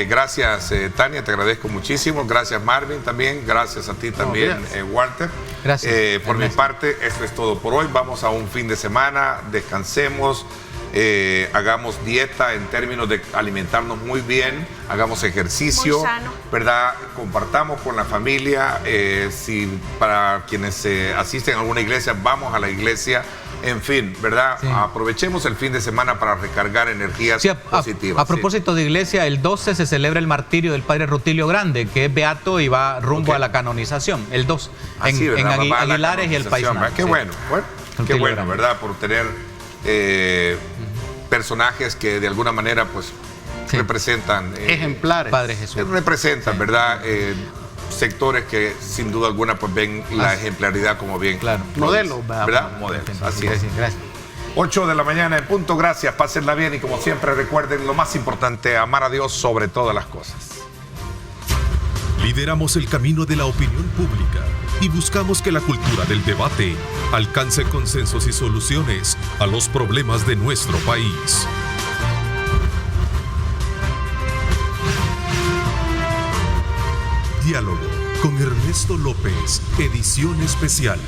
gracias, Tania, te agradezco muchísimo. Gracias, Marvin, también. Gracias a ti también, Walter. Gracias. Por mi parte, esto es todo por hoy. Vamos a un fin de semana, descansemos. Hagamos dieta en términos de alimentarnos muy bien, hagamos ejercicio, muy sano, ¿verdad? Compartamos con la familia, si para quienes asisten a alguna iglesia, vamos a la iglesia, en fin, ¿verdad? Sí. Aprovechemos el fin de semana para recargar energías positivas. A propósito de iglesia, el 12 se celebra el martirio del padre Rutilio Grande, que es beato y va rumbo a la canonización, el 2, en Aguilares y el País. Qué bueno, qué bueno, ¿verdad? Por tener personajes que de alguna manera pues representan ejemplares, Padre Jesús, representan, ¿verdad? Sectores que sin duda alguna pues ven la ejemplaridad como bien, modelo, ¿verdad? Modelos, así es. Gracias. 8 de la mañana en punto. Gracias, pásenla bien y como siempre recuerden lo más importante, amar a Dios sobre todas las cosas. Lideramos el camino de la opinión pública y buscamos que la cultura del debate alcance consensos y soluciones a los problemas de nuestro país. Diálogo con Ernesto López, edición especial.